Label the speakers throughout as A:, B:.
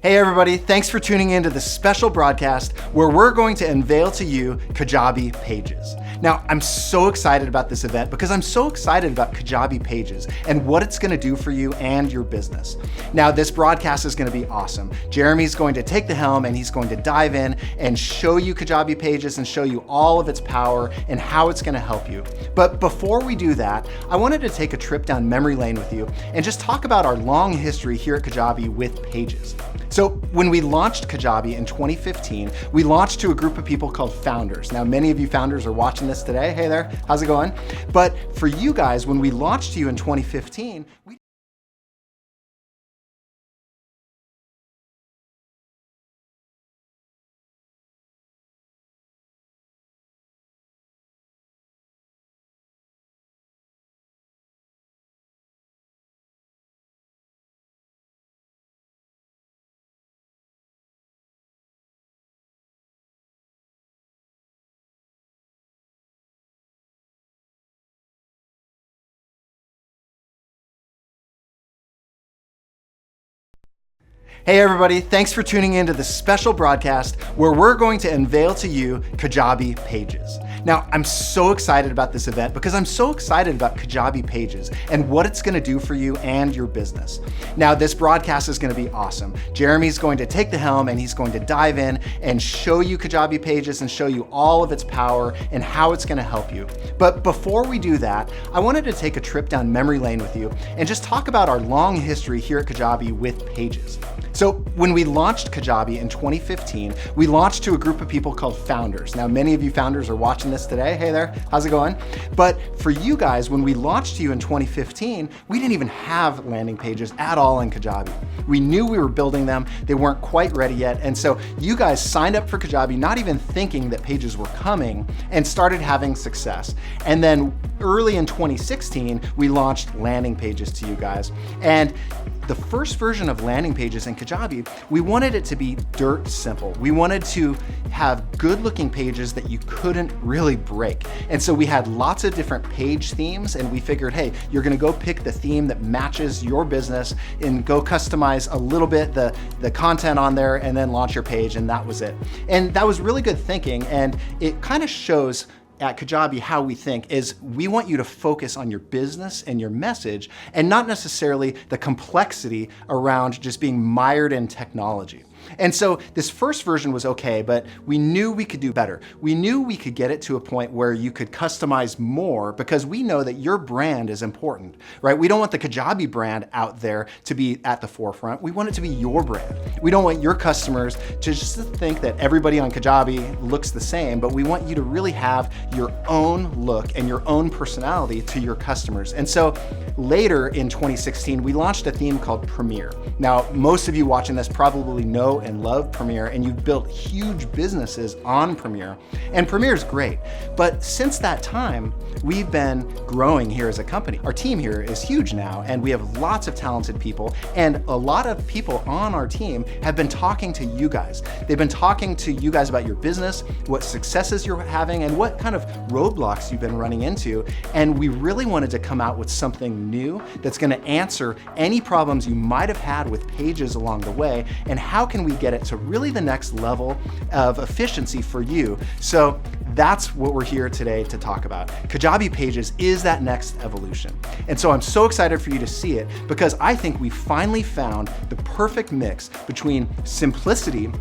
A: Hey everybody, thanks for tuning in to this special broadcast where we're going to unveil to you Kajabi Pages. Now, I'm so excited about this event because I'm so excited about Kajabi Pages and what it's going to do for you and your business. Now, this broadcast is going to be awesome. Jeremy's going to take the helm and he's going to dive in and show you Kajabi Pages and show you all of its power and how it's going to help you. But before we do that, I wanted to take a trip down memory lane with you and just talk about our long history here at Kajabi with Pages. So when we launched Kajabi in 2015, we launched to a group of people called founders. Now, many of you founders are watching this today. Hey there, how's it going? But for you guys, when we launched to you in 2015, Hey everybody, thanks for tuning in to this special broadcast where we're going to unveil to you Kajabi Pages. Now, I'm so excited about this event because I'm so excited about Kajabi Pages and what it's going to do for you and your business. Now, this broadcast is going to be awesome. Jeremy's going to take the helm and he's going to dive in and show you Kajabi Pages and show you all of its power and how it's going to help you. But before we do that, I wanted to take a trip down memory lane with you and just talk about our long history here at Kajabi with Pages. So when we launched Kajabi in 2015, we launched to a group of people called founders. Now, many of you founders are watching this today. Hey there, how's it going? But for you guys, when we launched to you in 2015, we didn't even have landing pages at all in Kajabi. We knew we were building them. They weren't quite ready yet. And so you guys signed up for Kajabi, not even thinking that pages were coming, and started having success. And then early in 2016, we launched landing pages to you guys. And the first version of landing pages in Kajabi, we wanted it to be dirt simple. We wanted to have good looking pages that you couldn't really break. And so we had lots of different page themes and we figured, hey, you're gonna go pick the theme that matches your business and go customize a little bit the content on there and then launch your page, and that was it. And that was really good thinking, and it kind of shows at Kajabi how we think is we want you to focus on your business and your message and not necessarily the complexity around just being mired in technology. And so this first version was okay, but we knew we could do better. We knew we could get it to a point where you could customize more because we know that your brand is important, right? We don't want the Kajabi brand out there to be at the forefront. We want it to be your brand. We don't want your customers to just think that everybody on Kajabi looks the same, but we want you to really have your own look and your own personality to your customers. And so later in 2016, we launched a theme called Premiere. Now, most of you watching this probably know and love Premiere, and you've built huge businesses on Premiere, and Premiere is great. But since that time, we've been growing here as a company. Our team here is huge now, and we have lots of talented people, and a lot of people on our team have been talking to you guys. They've been talking to you guys about your business, what successes you're having, and what kind of roadblocks you've been running into. And we really wanted to come out with something new that's going to answer any problems you might have had with pages along the way, and how can we get it to really the next level of efficiency for you. So that's what we're here today to talk about. Kajabi Pages is that next evolution. And so I'm so excited for you to see it because I think we finally found the perfect mix between simplicity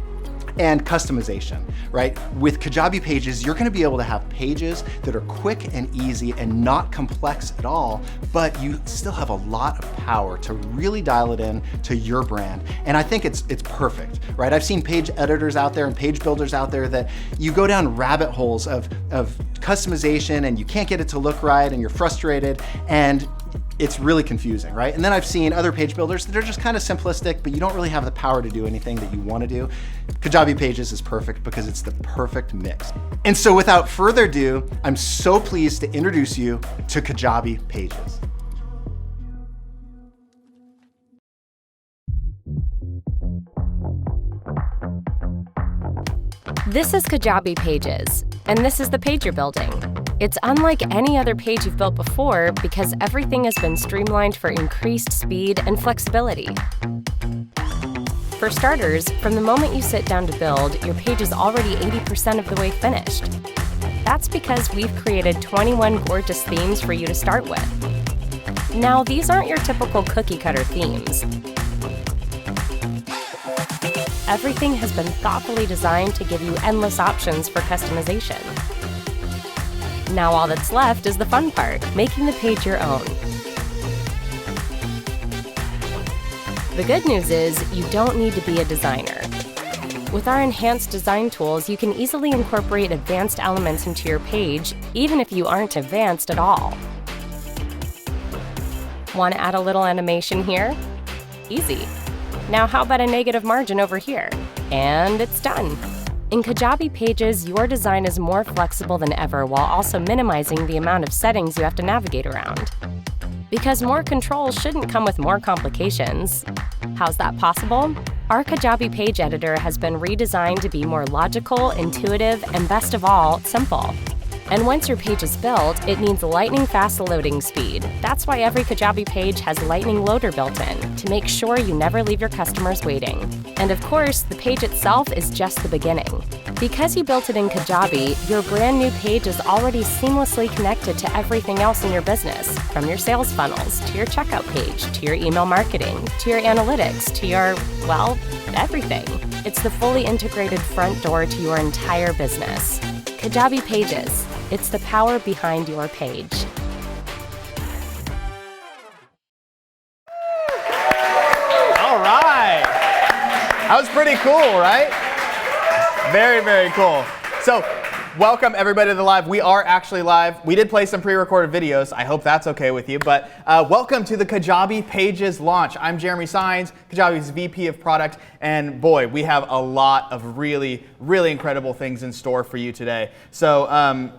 A: and customization, right? With Kajabi Pages, you're gonna be able to have pages that are quick and easy and not complex at all, but you still have a lot of power to really dial it in to your brand. And I think it's perfect, right? I've seen page editors out there and page builders out there that you go down rabbit holes of customization and you can't get it to look right and you're frustrated and it's really confusing, right? And then I've seen other page builders that are just kind of simplistic, but you don't really have the power to do anything that you want to do. Kajabi Pages is perfect because it's the perfect mix. And so without further ado, I'm so pleased to introduce you to Kajabi Pages.
B: This is Kajabi Pages, and this is the page you're building. It's unlike any other page you've built before because everything has been streamlined for increased speed and flexibility. For starters, from the moment you sit down to build, your page is already 80% of the way finished. That's because we've created 21 gorgeous themes for you to start with. Now, these aren't your typical cookie-cutter themes. Everything has been thoughtfully designed to give you endless options for customization. Now all that's left is the fun part, making the page your own. The good news is you don't need to be a designer. With our enhanced design tools, you can easily incorporate advanced elements into your page, even if you aren't advanced at all. Want to add a little animation here? Easy. Now how about a negative margin over here? And it's done. In Kajabi Pages, your design is more flexible than ever while also minimizing the amount of settings you have to navigate around. Because more control shouldn't come with more complications. How's that possible? Our Kajabi page editor has been redesigned to be more logical, intuitive, and best of all, simple. And once your page is built, it needs lightning-fast loading speed. That's why every Kajabi page has Lightning Loader built in, to make sure you never leave your customers waiting. And of course, the page itself is just the beginning. Because you built it in Kajabi, your brand new page is already seamlessly connected to everything else in your business, from your sales funnels, to your checkout page, to your email marketing, to your analytics, to your, well, everything. It's the fully integrated front door to your entire business. Kajabi Pages. It's the power behind your page.
C: All right. That was pretty cool, right? Very, very cool. So, welcome everybody to the live. We are actually live. We did play some pre-recorded videos. I hope that's okay with you. But welcome to the Kajabi Pages launch. I'm Jeremy Sines, Kajabi's VP of Product. And boy, we have a lot of really, really incredible things in store for you today. So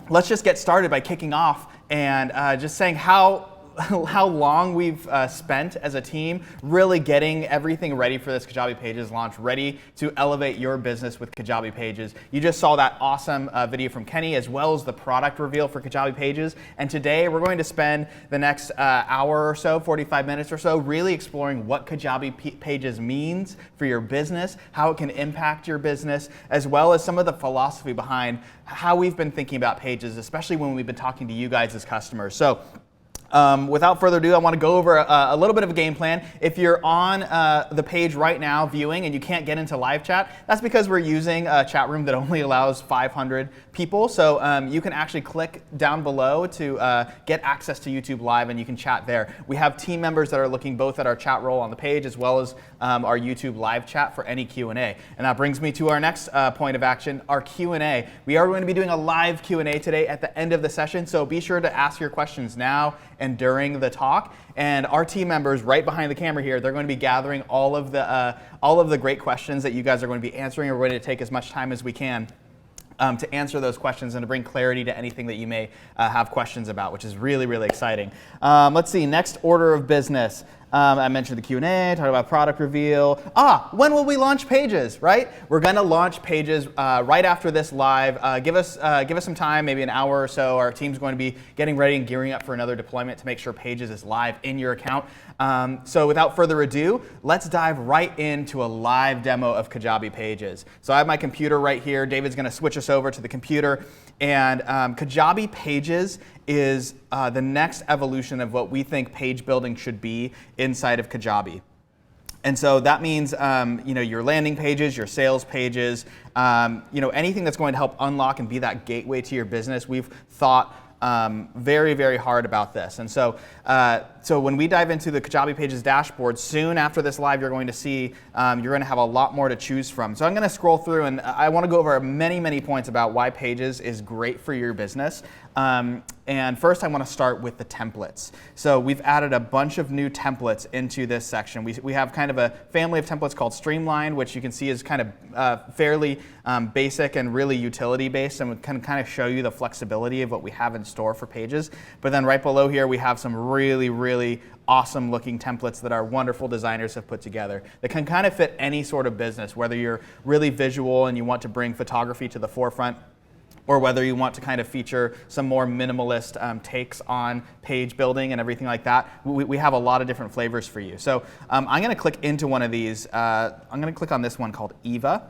C: let's just get started by kicking off and just saying how long we've spent as a team really getting everything ready for this Kajabi Pages launch, ready to elevate your business with Kajabi Pages. You just saw that awesome video from Kenny, as well as the product reveal for Kajabi Pages. And today we're going to spend the next hour or so, 45 minutes or so, really exploring what Kajabi Pages means for your business, how it can impact your business, as well as some of the philosophy behind how we've been thinking about pages, especially when we've been talking to you guys as customers. So, without further ado, I want to go over a little bit of a game plan. If you're on the page right now viewing and you can't get into live chat, that's because we're using a chat room that only allows 500 people. So you can actually click down below to get access to YouTube Live, and you can chat there. We have team members that are looking both at our chat role on the page as well as our YouTube Live chat for any Q&A. And that brings me to our next point of action, our Q&A. We are going to be doing a live Q&A today at the end of the session, so be sure to ask your questions now and during the talk. And our team members right behind the camera here, they're going to be gathering all of the great questions that you guys are going to be answering. We're going to take as much time as we can to answer those questions and to bring clarity to anything that you may have questions about, which is really, really exciting. Let's see, next order of business. I mentioned the Q&A, talked about product reveal. When will we launch Pages, right? We're going to launch Pages right after this live. Give us some time, maybe an hour or so. Our team's going to be getting ready and gearing up for another deployment to make sure Pages is live in your account. So without further ado, let's dive right into a live demo of Kajabi Pages. So I have my computer right here. David's going to switch us over to the computer. And Kajabi Pages is the next evolution of what we think page building should be inside of Kajabi. And so that means your landing pages, your sales pages, anything that's going to help unlock and be that gateway to your business. We've thought very, very hard about this. And so when we dive into the Kajabi Pages dashboard, soon after this live, you're going to see you're going to have a lot more to choose from. So I'm going to scroll through, and I want to go over many, many points about why Pages is great for your business. And first, I want to start with the templates. So we've added a bunch of new templates into this section. We have kind of a family of templates called Streamlined, which you can see is kind of fairly basic and really utility-based, and we can kind of show you the flexibility of what we have in store for Pages. But then right below here, we have some really, really awesome looking templates that our wonderful designers have put together that can kind of fit any sort of business, whether you're really visual and you want to bring photography to the forefront. or whether you want to kind of feature some more minimalist takes on page building and everything like that, we have a lot of different flavors for you. So I'm going to click into one of these. I'm going to click on this one called Eva,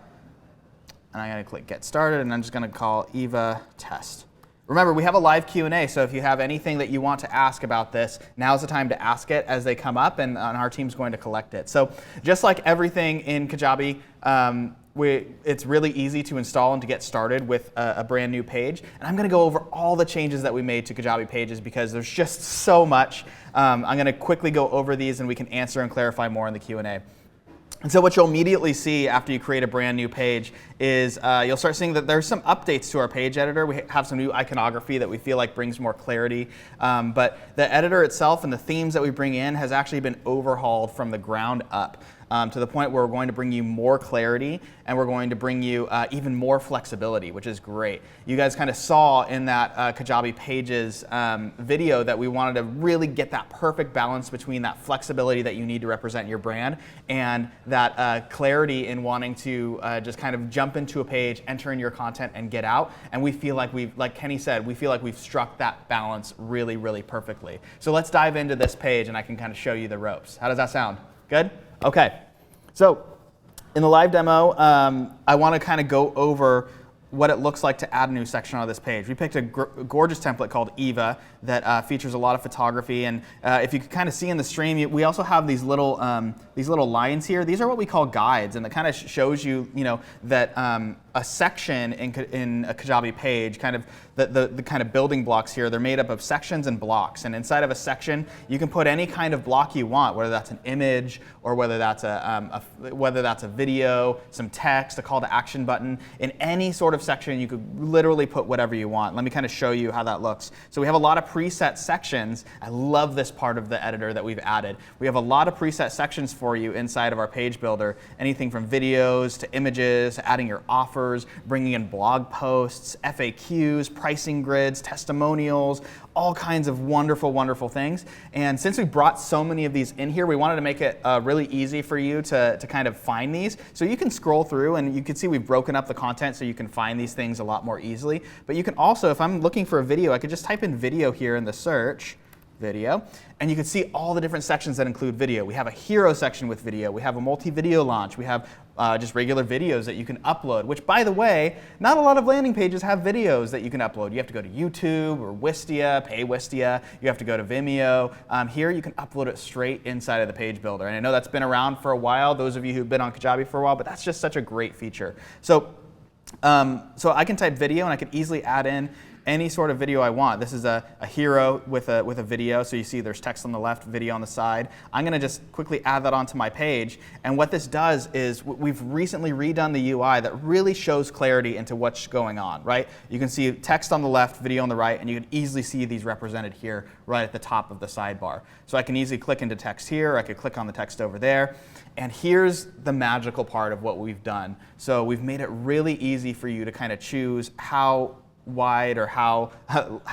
C: and I'm going to click Get Started, and I'm just going to call Eva Test. Remember, we have a live Q&A, so if you have anything that you want to ask about this, now's the time to ask it as they come up, and our team's going to collect it. So just like everything in Kajabi, it's really easy to install and to get started with a brand new page. And I'm going to go over all the changes that we made to Kajabi pages because there's just so much. I'm going to quickly go over these, and we can answer and clarify more in the Q&A. And so what you'll immediately see after you create a brand new page is you'll start seeing that there's some updates to our page editor. We have some new iconography that we feel like brings more clarity. But the editor itself and the themes that we bring in has actually been overhauled from the ground up. To the point where we're going to bring you more clarity, and we're going to bring you even more flexibility, which is great. You guys kind of saw in that Kajabi Pages video that we wanted to really get that perfect balance between that flexibility that you need to represent your brand and that clarity in wanting to just kind of jump into a page, enter in your content, and get out. And we feel like like Kenny said, we feel like we've struck that balance really, really perfectly. So let's dive into this page, and I can kind of show you the ropes. How does that sound? Good? Okay, so in the live demo, I want to kind of go over what it looks like to add a new section on this page. We picked a gorgeous template called Eva that features a lot of photography, and if you can kind of see in the stream, we also have these little lines here. These are what we call guides, and it kind of shows you, that a section in a Kajabi page, kind of the kind of building blocks here, they're made up of sections and blocks. And inside of a section, you can put any kind of block you want, whether that's an image or whether that's a video, some text, a call to action button. In any sort of section, you could literally put whatever you want. Let me kind of show you how that looks. So we have a lot of preset sections. I love this part of the editor that we've added. We have a lot of preset sections for you inside of our page builder. Anything from videos to images, to adding your offers, bringing in blog posts, FAQs, pricing grids, testimonials, all kinds of wonderful, wonderful things. And since we brought so many of these in here, we wanted to make it really easy for you to kind of find these. So you can scroll through, and you can see we've broken up the content so you can find these things a lot more easily. But you can also, if I'm looking for a video, I could just type in video here in the search, video, and you can see all the different sections that include video. We have a hero section with video. We have a multi-video launch. We have just regular videos that you can upload, which, by the way, not a lot of landing pages have videos that you can upload. You have to go to YouTube or Wistia, pay Wistia. You have to go to Vimeo. Here you can upload it straight inside of the page builder. And I know that's been around for a while, those of you who've been on Kajabi for a while, but that's just such a great feature. So I can type video, and I can easily add in any sort of video I want. This is a hero with a video, so you see there's text on the left, video on the side. I'm going to just quickly add that onto my page, and what this does is we've recently redone the UI that really shows clarity into what's going on, right? You can see text on the left, video on the right, and you can easily see these represented here right at the top of the sidebar. So I can easily click into text here, I could click on the text over there, and here's the magical part of what we've done. So we've made it really easy for you to kind of choose how wide or how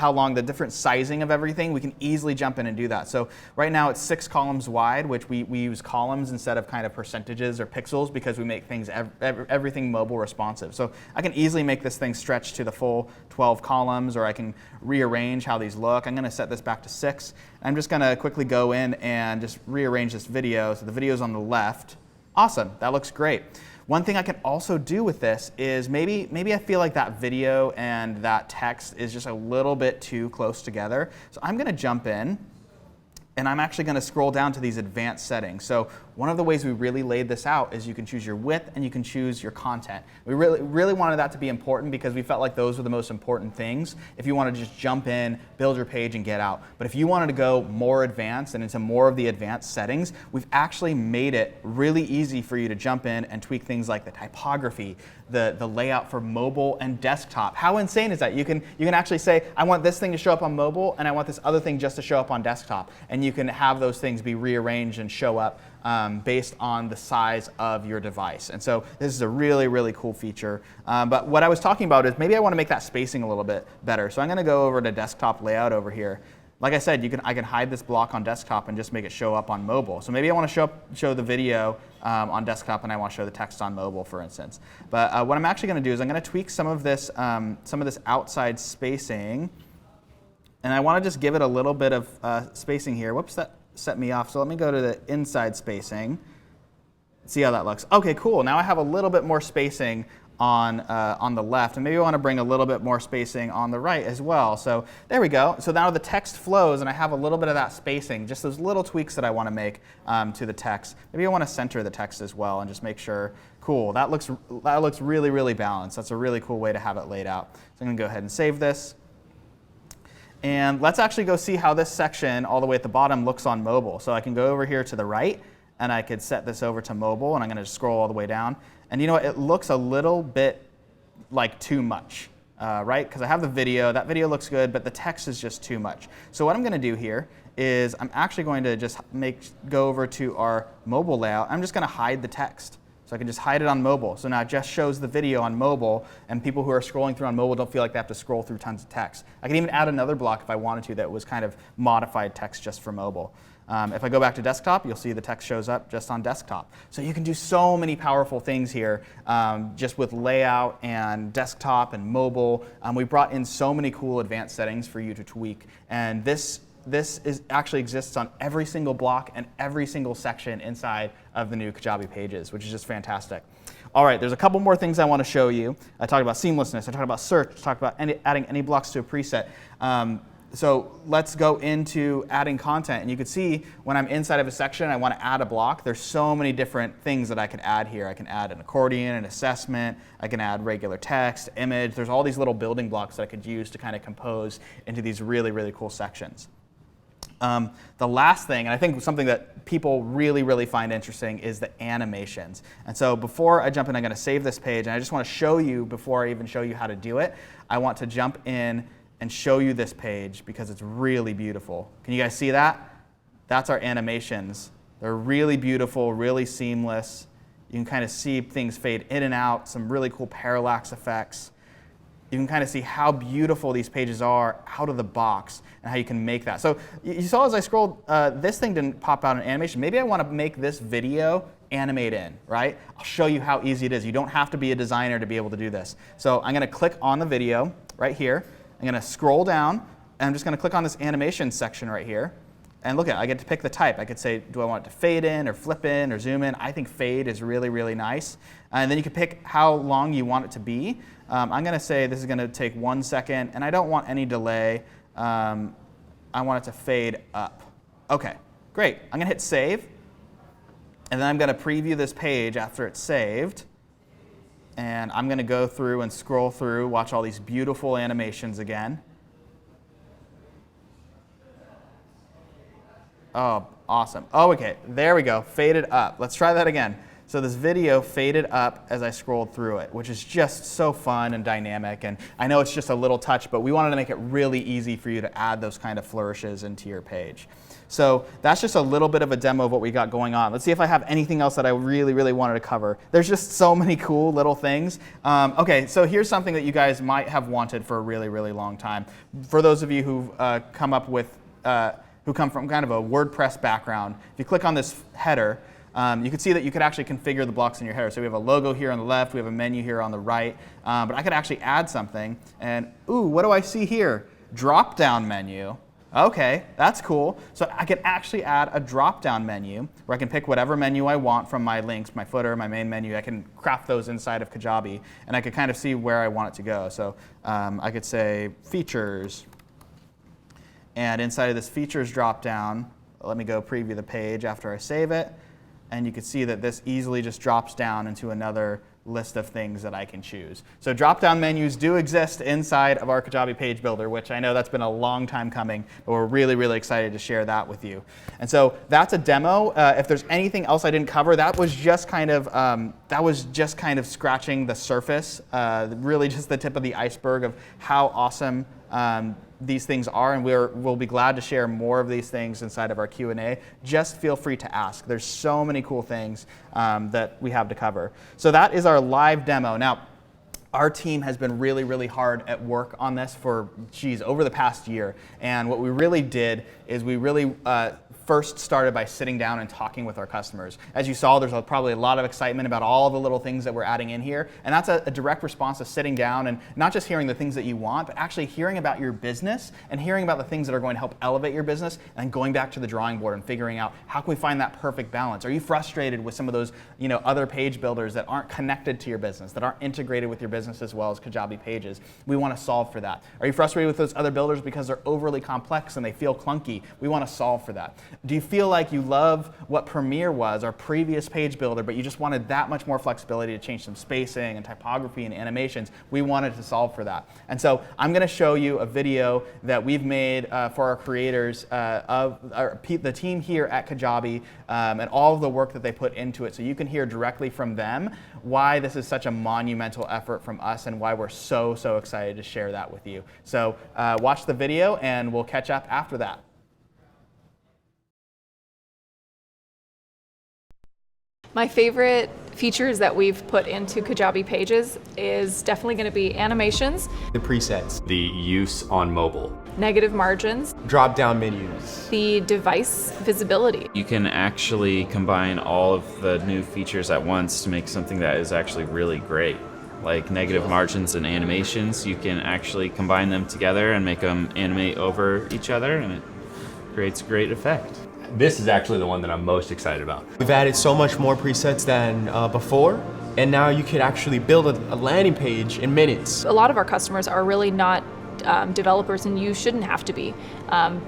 C: long, the different sizing of everything. We can easily jump in and do that. So right now it's 6 columns wide, which we use columns instead of kind of percentages or pixels because we make things everything mobile responsive. So I can easily make this thing stretch to the full 12 columns, or I can rearrange how these look. I'm going to set this back to 6. I'm just going to quickly go in and just rearrange this video. So the video's on the left. Awesome, that looks great. One thing I can also do with this is maybe I feel like that video and that text is just a little bit too close together. So I'm going to jump in, and I'm actually going to scroll down to these advanced settings. So one of the ways we really laid this out is you can choose your width and you can choose your content. We really wanted that to be important because we felt like those were the most important things if you want to just jump in, build your page, and get out. But if you wanted to go more advanced and into more of the advanced settings, we've actually made it really easy for you to jump in and tweak things like the typography, the layout for mobile and desktop. How insane is that? You can actually say, I want this thing to show up on mobile and I want this other thing just to show up on desktop. And you can have those things be rearranged and show up based on the size of your device. And so this is a really, really cool feature. But what I was talking about is maybe I want to make that spacing a little bit better. So I'm going to go over to desktop layout over here. like I said, I can hide this block on desktop and just make it show up on mobile. So maybe I want to show the video on desktop and I want to show the text on mobile, for instance. But what I'm actually going to do is I'm going to tweak some of this outside spacing. And I want to just give it a little bit of spacing here. Whoops, that set me off. So let me go to the inside spacing. See how that looks. OK, cool. Now I have a little bit more spacing on the left, and maybe I want to bring a little bit more spacing on the right as well. So there we go. So now the text flows, and I have a little bit of that spacing, just those little tweaks that I want to make to the text. Maybe I want to center the text as well and just make sure, cool, that looks really, really balanced. That's a really cool way to have it laid out. So I'm going to go ahead and save this. And let's actually go see how this section all the way at the bottom looks on mobile. So I can go over here to the right, and I could set this over to mobile, and I'm going to just scroll all the way down. And you know what? It looks a little bit like too much, right? Because I have the video. That video looks good, but the text is just too much. So what I'm going to do here is I'm actually going to just go over to our mobile layout. I'm just going to hide the text. So I can just hide it on mobile. So now it just shows the video on mobile, and people who are scrolling through on mobile don't feel like they have to scroll through tons of text. I can even add another block if I wanted to that was kind of modified text just for mobile. If I go back to desktop, you'll see the text shows up just on desktop. So you can do so many powerful things here just with layout and desktop and mobile. We brought in so many cool advanced settings for you to tweak. And this actually exists on every single block and every single section inside of the new Kajabi pages, which is just fantastic. All right, there's a couple more things I want to show you. I talked about seamlessness. I talked about search. I talked about adding any blocks to a preset. So let's go into adding content. And you can see when I'm inside of a section, I want to add a block. There's so many different things that I could add here. I can add an accordion, an assessment. I can add regular text, image. There's all these little building blocks that I could use to kind of compose into these really, really cool sections. The last thing, and I think something that people really, really find interesting, is the animations. And so before I jump in, I'm going to save this page. And I just want to show you, before I even show you how to do it, I want to jump in and show you this page because it's really beautiful. Can you guys see that? That's our animations. They're really beautiful, really seamless. You can kind of see things fade in and out, some really cool parallax effects. You can kind of see how beautiful these pages are out of the box and how you can make that. So you saw as I scrolled, this thing didn't pop out an animation. Maybe I want to make this video animate in, right? I'll show you how easy it is. You don't have to be a designer to be able to do this. So I'm going to click on the video right here. I'm going to scroll down, and I'm just going to click on this animation section right here. And look at it, I get to pick the type. I could say, do I want it to fade in or flip in or zoom in? I think fade is really, really nice. And then you can pick how long you want it to be. I'm going to say this is going to take 1 second, and I don't want any delay. I want it to fade up. OK, great. I'm going to hit save. And then I'm going to preview this page after it's saved. And I'm going to go through and scroll through, watch all these beautiful animations again. Oh, awesome. Oh, OK, there we go. Faded up. Let's try that again. So this video faded up as I scrolled through it, which is just so fun and dynamic. And I know it's just a little touch, but we wanted to make it really easy for you to add those kind of flourishes into your page. So that's just a little bit of a demo of what we got going on. Let's see if I have anything else that I really, really wanted to cover. There's just so many cool little things. OK, so here's something that you guys might have wanted for a really, really long time. For those of you who've who come from kind of a WordPress background, if you click on this header, you can see that you could actually configure the blocks in your header. So we have a logo here on the left, we have a menu here on the right, but I could actually add something. And ooh, what do I see here? Drop-down menu. OK, that's cool. So I can actually add a drop-down menu where I can pick whatever menu I want from my links, my footer, my main menu. I can craft those inside of Kajabi, and I could kind of see where I want it to go. So I could say features. And inside of this features drop-down, let me go preview the page after I save it. And you can see that this easily just drops down into another list of things that I can choose. So drop-down menus do exist inside of our Kajabi page builder, which I know that's been a long time coming, but we're really, really excited to share that with you. And so that's a demo. If there's anything else I didn't cover, that was just kind of scratching the surface, really just the tip of the iceberg of how awesome these things are, and we'll be glad to share more of these things inside of our Q&A. Just feel free to ask. There's so many cool things that we have to cover. So that is our live demo. Now, Our team has been really, really hard at work on this for, over the past year. And what we really did is we really first started by sitting down and talking with our customers. As you saw, there's probably a lot of excitement about all the little things that we're adding in here. And that's a direct response to sitting down and not just hearing the things that you want, but actually hearing about your business and hearing about the things that are going to help elevate your business, and going back to the drawing board and figuring out how can we find that perfect balance. Are you frustrated with some of those other page builders that aren't connected to your business, that aren't integrated with your business as well as Kajabi Pages? We want to solve for that. Are you frustrated with those other builders because they're overly complex and they feel clunky? We want to solve for that. Do you feel like you love what Premier was, our previous page builder, but you just wanted that much more flexibility to change some spacing and typography and animations? We wanted to solve for that. And so I'm going to show you a video that we've made for our creators of the team here at Kajabi and all of the work that they put into it, so you can hear directly from them why this is such a monumental effort from us and why we're so excited to share that with you. So watch the video and we'll catch up after that.
D: My favorite features that we've put into Kajabi Pages is definitely going to be animations,
E: the presets,
F: the use on mobile,
D: negative margins,
E: drop-down menus,
D: the device visibility.
G: You can actually combine all of the new features at once to make something that is actually really great. Like negative margins and animations, you can actually combine them together and make them animate over each other, and it creates a great effect.
F: This is actually the one that I'm most excited about.
E: We've added so much more presets than before, and now you could actually build a landing page in minutes.
D: A lot of our customers are really not developers, and you shouldn't have to be.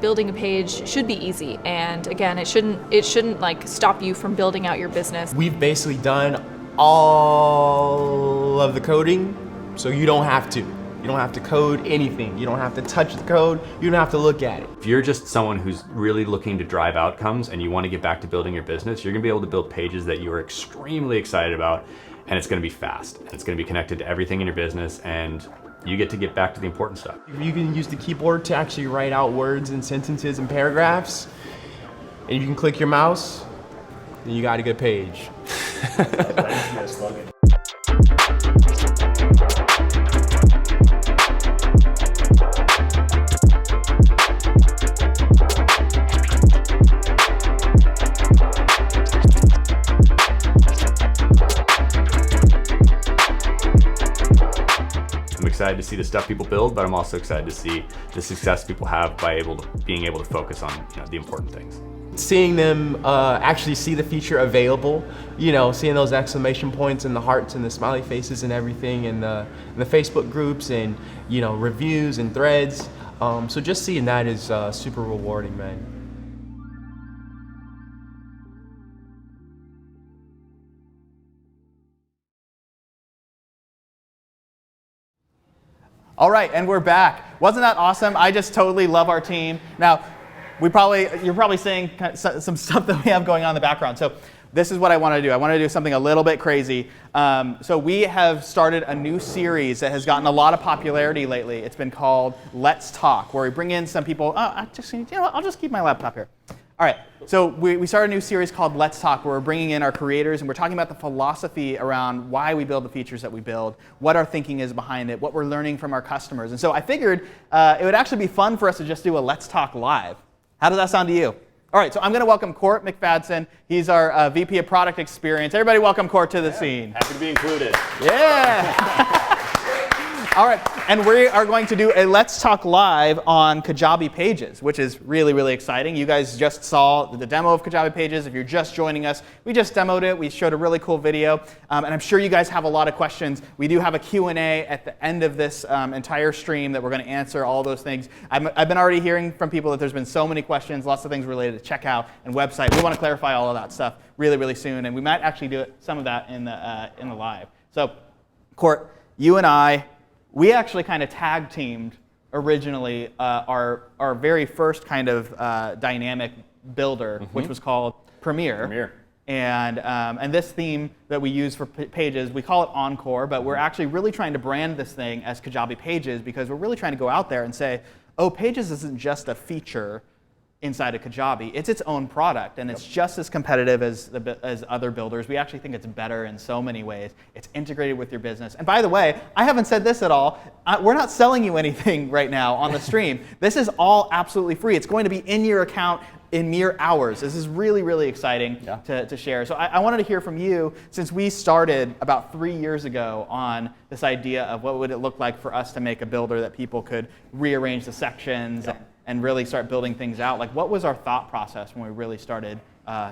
D: Building a page should be easy, and again, it shouldn't like stop you from building out your business.
E: We've basically done all of the coding, so you don't have to. You don't have to code anything. You don't have to touch the code. You don't have to look at it.
F: If you're just someone who's really looking to drive outcomes and you want to get back to building your business, you're going to be able to build pages that you are extremely excited about, and it's going to be fast. And it's going to be connected to everything in your business, and you get back to the important stuff.
E: You can use the keyboard to actually write out words and sentences and paragraphs, and you can click your mouse, and you got a good page.
F: I'm excited to see the stuff people build, but I'm also excited to see the success people have by being able to focus on the important things.
E: Seeing them actually see the feature available, seeing those exclamation points and the hearts and the smiley faces and everything, and the Facebook groups and reviews and threads. So just seeing that is super rewarding, man.
C: All right, and we're back. Wasn't that awesome? I just totally love our team. Now, you're probably seeing some stuff that we have going on in the background. So this is what I want to do. I want to do something a little bit crazy. So we have started a new series that has gotten a lot of popularity lately. It's been called Let's Talk, where we bring in some people. I'll just keep my laptop here. All right, so we started a new series called Let's Talk, where we're bringing in our creators and we're talking about the philosophy around why we build the features that we build, what our thinking is behind it, what we're learning from our customers. And so I figured it would actually be fun for us to just do a Let's Talk live. How does that sound to you? All right, so I'm going to welcome Court McFadden. He's our VP of Product Experience. Everybody welcome Court to the scene.
H: Happy to be included.
C: Yeah. All right, and we are going to do a Let's Talk Live on Kajabi Pages, which is really, really exciting. You guys just saw the demo of Kajabi Pages. If you're just joining us, we just demoed it. We showed a really cool video, and I'm sure you guys have a lot of questions. We do have a Q&A at the end of this entire stream that we're going to answer all those things. I've been already hearing from people that there's been so many questions, lots of things related to checkout and website. We want to clarify all of that stuff really, really soon, and we might actually do some of that in the live. So, Court, you and I, we actually kind of tag teamed originally our very first kind of dynamic builder, which was called Premier. And this theme that we use for Pages, we call it Encore, but we're actually really trying to brand this thing as Kajabi Pages because we're really trying to go out there and say, oh, Pages isn't just a feature, inside of Kajabi. It's its own product, and it's just as competitive as other builders. We actually think it's better in so many ways. It's integrated with your business. And by the way, I haven't said this at all. We're not selling you anything right now on the stream. This is all absolutely free. It's going to be in your account in mere hours. This is really, really exciting to share. So I wanted to hear from you, since we started about 3 years ago on this idea of what would it look like for us to make a builder that people could rearrange the sections and really start building things out. Like, what was our thought process when we really started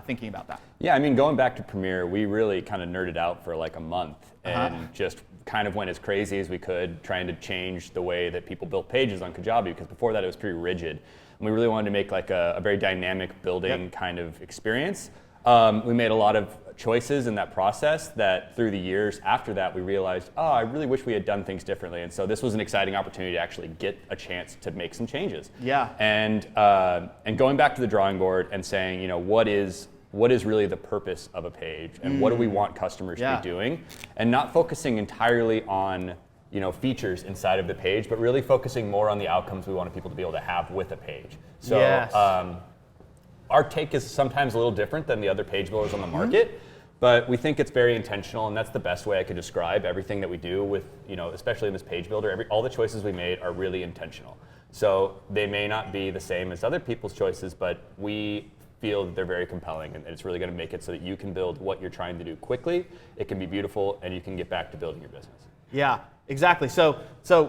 C: thinking about that?
F: Yeah, I mean, going back to Premiere, we really kind of nerded out for like a month and just kind of went as crazy as we could, trying to change the way that people built pages on Kajabi, because before that it was pretty rigid. And we really wanted to make like a very dynamic building kind of experience. We made a lot of choices in that process that through the years after that we realized, oh, I really wish we had done things differently. And so this was an exciting opportunity to actually get a chance to make some changes.
C: Yeah.
F: And going back to the drawing board and saying, you know, what is really the purpose of a page, and what do we want customers to be doing, and not focusing entirely on, you know, features inside of the page, but really focusing more on the outcomes we wanted people to be able to have with a page. So our take is sometimes a little different than the other page builders on the market, but we think it's very intentional, and that's the best way I could describe everything that we do with, you know, especially in this page builder. All the choices we made are really intentional. So they may not be the same as other people's choices, but we feel that they're very compelling, and it's really going to make it so that you can build what you're trying to do quickly, it can be beautiful, and you can get back to building your business.
C: Yeah, exactly. So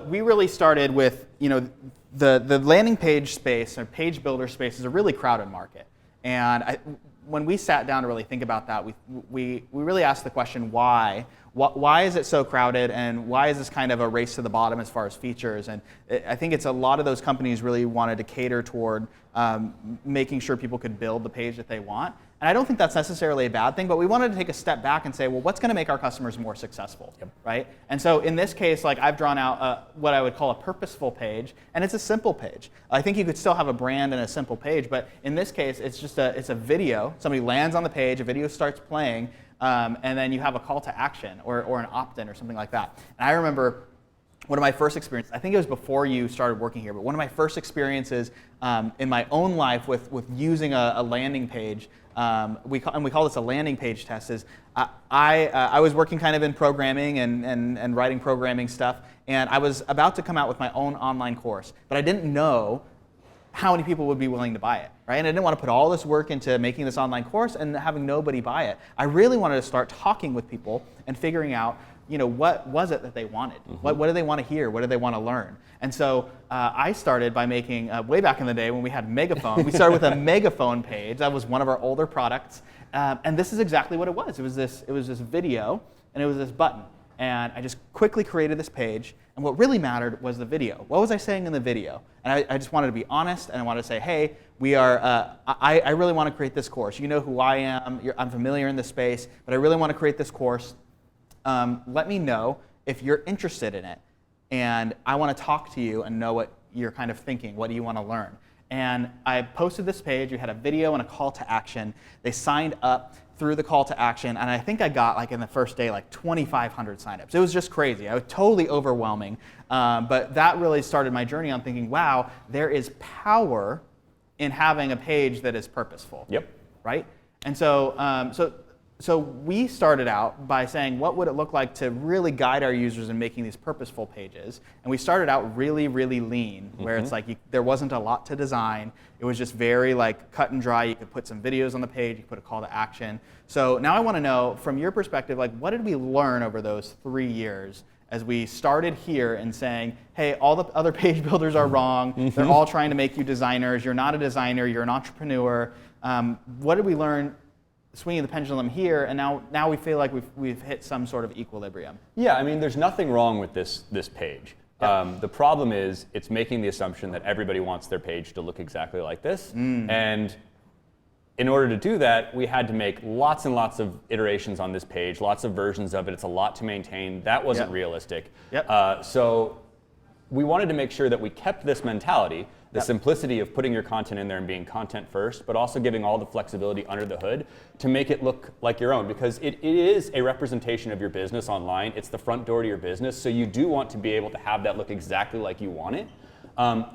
C: we really started with, you know, the landing page space or page builder space is a really crowded market. And when we sat down to really think about that, we really asked the question, why? Why is it so crowded, and why is this kind of a race to the bottom as far as features? And I think it's a lot of those companies really wanted to cater toward making sure people could build the page that they want. And I don't think that's necessarily a bad thing, but we wanted to take a step back and say, well, what's going to make our customers more successful, right? And so in this case, like, I've drawn out what I would call a purposeful page, and it's a simple page. I think you could still have a brand and a simple page, but in this case, it's just it's a video. Somebody lands on the page, a video starts playing, and then you have a call to action or an opt-in or something like that. And I remember one of my first experiences, I think it was before you started working here, but one of my first experiences in my own life with using a landing page, we call this a landing page test, is I was working kind of in programming and writing programming stuff, and I was about to come out with my own online course, but I didn't know how many people would be willing to buy it, right? And I didn't want to put all this work into making this online course and having nobody buy it. I really wanted to start talking with people and figuring out, you know, what was it that they wanted? What do they want to hear? What do they want to learn? And so I started by making, way back in the day when we had Megaphone, we started with a Megaphone page. That was one of our older products. And this is exactly what it was. It was this video, and it was this button. And I just quickly created this page, and what really mattered was the video. What was I saying in the video? And I just wanted to be honest, and I wanted to say, hey, I really want to create this course. You know who I am, I'm familiar in this space, but I really want to create this course. Let me know if you're interested in it, and I want to talk to you and know what you're kind of thinking. What do you want to learn? And I posted this page. We had a video and a call to action. They signed up through the call to action, and I think I got, like, in the first day, like 2,500 signups. It was just crazy. It was totally overwhelming. But that really started my journey on thinking, wow, there is power in having a page that is purposeful.
F: Yep.
C: Right? And so we started out by saying, what would it look like to really guide our users in making these purposeful pages? And we started out really, really lean, where it's like there wasn't a lot to design. It was just very like cut and dry. You could put some videos on the page, you could put a call to action. So now I want to know, from your perspective, like, what did we learn over those 3 years as we started here and saying, hey, all the other page builders are wrong. They're all trying to make you designers. You're not a designer. You're an entrepreneur. What did we learn swinging the pendulum here, and now we feel like we've hit some sort of equilibrium?
F: Yeah, I mean, there's nothing wrong with this page. Yep. The problem is it's making the assumption that everybody wants their page to look exactly like this. And in order to do that, we had to make lots and lots of iterations on this page, lots of versions of it. It's a lot to maintain. That wasn't realistic.
C: Yep.
F: So we wanted to make sure that we kept this mentality, the simplicity of putting your content in there and being content first, but also giving all the flexibility under the hood to make it look like your own, because it is a representation of your business online. It's the front door to your business, so you do want to be able to have that look exactly like you want it.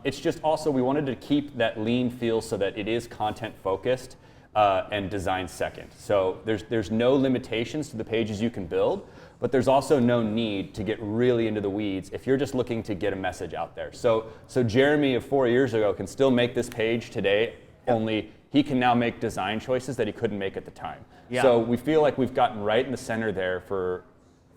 H: It's just also we wanted to keep that lean feel so that it is content focused and design second. So there's no limitations to the pages you can build, but there's also no need to get really into the weeds if you're just looking to get a message out there. So Jeremy of 4 years ago can still make this page today, only he can now make design choices that he couldn't make at the time.
C: Yeah.
H: So we feel like we've gotten right in the center there for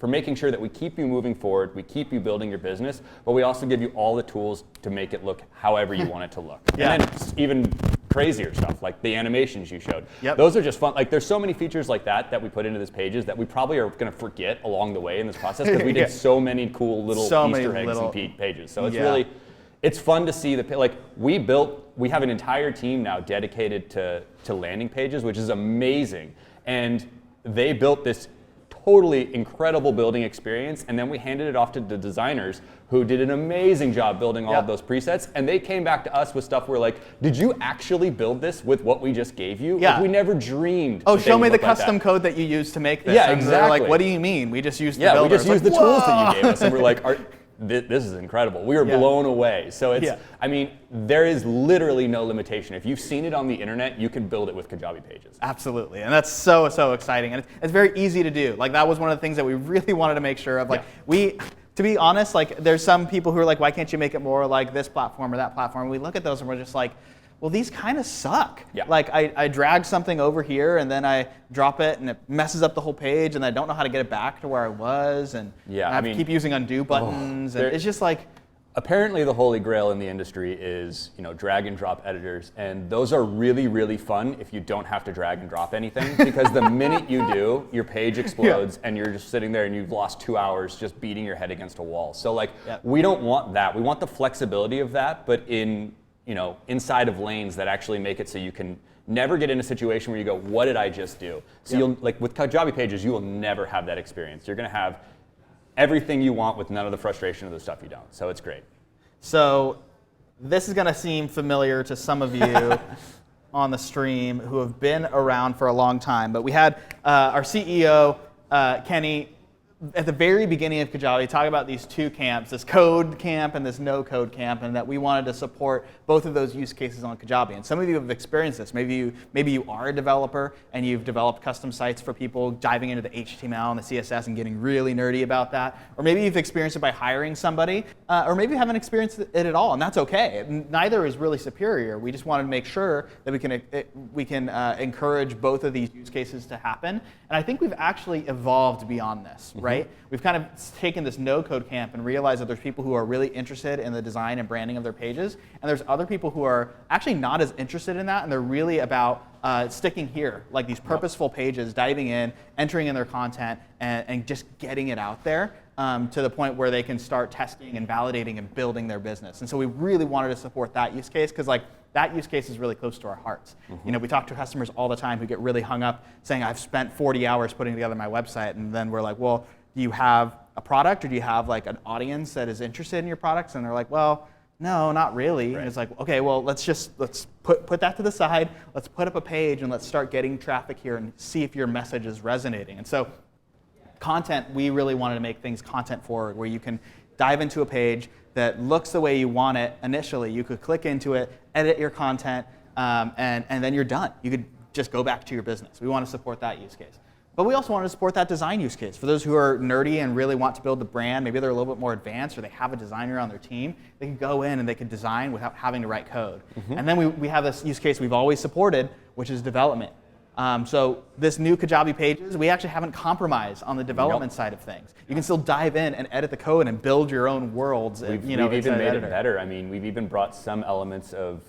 H: making sure that we keep you moving forward, we keep you building your business, but we also give you all the tools to make it look however you want it to look.
C: Yeah.
H: And then even crazier stuff like the animations you showed.
C: Yep.
H: Those are just fun. Like there's so many features like that we put into this pages that we probably are going to forget along the way in this process because we did so many cool little Easter eggs and pages. So it's really, it's fun to see we have an entire team now dedicated to landing pages, which is amazing. And they built this totally incredible building experience, and then we handed it off to the designers who did an amazing job building all of those presets, and they came back to us with stuff we're like, did you actually build this with what we just gave you?
C: Yeah.
H: Like, we never dreamed.
C: Oh,
H: that they
C: show me
H: would
C: the
H: look like
C: custom
H: that.
C: code that you used to make this.
H: Yeah,
C: And they're
H: exactly.
C: like, what do you mean? We just used the
H: Yeah,
C: builder.
H: we just
C: It's
H: used
C: like,
H: the tools that
C: "Whoa!"
H: you gave us, and we're like, this is incredible. We were blown away. So it's, I mean, there is literally no limitation. If you've seen it on the internet, you can build it with Kajabi pages.
C: Absolutely, and that's so exciting, and it's very easy to do. Like that was one of the things that we really wanted to make sure of. Like to be honest, like there's some people who are like, why can't you make it more like this platform or that platform? And we look at those and we're just like, well, these kind of suck.
H: Yeah.
C: Like I drag something over here and then I drop it and it messes up the whole page and I don't know how to get it back to where I was, and I have to keep using undo buttons, and it's just like.
H: Apparently the holy grail in the industry is, drag and drop editors, and those are really, really fun if you don't have to drag and drop anything, because the minute you do, your page explodes and you're just sitting there and you've lost 2 hours just beating your head against a wall. So we don't want that. We want the flexibility of that, but inside of lanes that actually make it so you can never get in a situation where you go, what did I just do? So you'll, like with Kajabi pages, you will never have that experience. You're gonna have everything you want with none of the frustration of the stuff you don't. So it's great.
C: So this is going to seem familiar to some of you on the stream who have been around for a long time. But we had our CEO, Kenny, at the very beginning of Kajabi talk about these two camps, this code camp and this no code camp, and that we wanted to support both of those use cases on Kajabi. And some of you have experienced this. Maybe you are a developer and you've developed custom sites for people, diving into the HTML and the CSS and getting really nerdy about that. Or maybe you've experienced it by hiring somebody, or maybe you haven't experienced it at all, and that's okay. Neither is really superior. We just wanted to make sure that we can encourage both of these use cases to happen. And I think we've actually evolved beyond this, right? We've kind of taken this no-code camp and realized that there's people who are really interested in the design and branding of their pages, and there's other people who are actually not as interested in that, and they're really about sticking here, like these purposeful pages, diving in, entering in their content, and just getting it out there to the point where they can start testing and validating and building their business. And so we really wanted to support that use case, because that use case is really close to our hearts. We talk to customers all the time who get really hung up saying, I've spent 40 hours putting together my website, and then we're like, well, do you have a product, or do you have like an audience that is interested in your products? And they're like, well, no, not really. Right. And it's like, okay, well, let's put that to the side. Let's put up a page and let's start getting traffic here and see if your message is resonating. And so content, we really wanted to make things content forward, where you can dive into a page that looks the way you want it initially. You could click into it, edit your content, and then you're done. You could just go back to your business. We want to support that use case. But we also want to support that design use case. For those who are nerdy and really want to build the brand, maybe they're a little bit more advanced, or they have a designer on their team, they can go in and they can design without having to write code. And then we have this use case we've always supported, which is development. So this new Kajabi pages, we actually haven't compromised on the development side of things. You can still dive in and edit the code and build your own worlds.
H: We've even made it better. I mean, we've even brought some elements of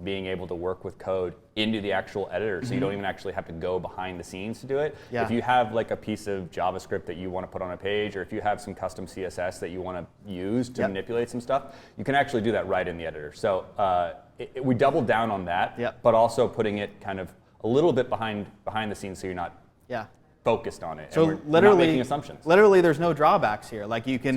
H: being able to work with code into the actual editor, so you don't even actually have to go behind the scenes to do it. If you have like a piece of JavaScript that you want to put on a page, or if you have some custom CSS that you want to use to manipulate some stuff, you can actually do that right in the editor. So we doubled down on that, but also putting it kind of a little bit behind the scenes, so you're not focused on it.
C: So
H: and we're
C: literally,
H: not making assumptions.
C: Literally, there's no drawbacks here. Like you can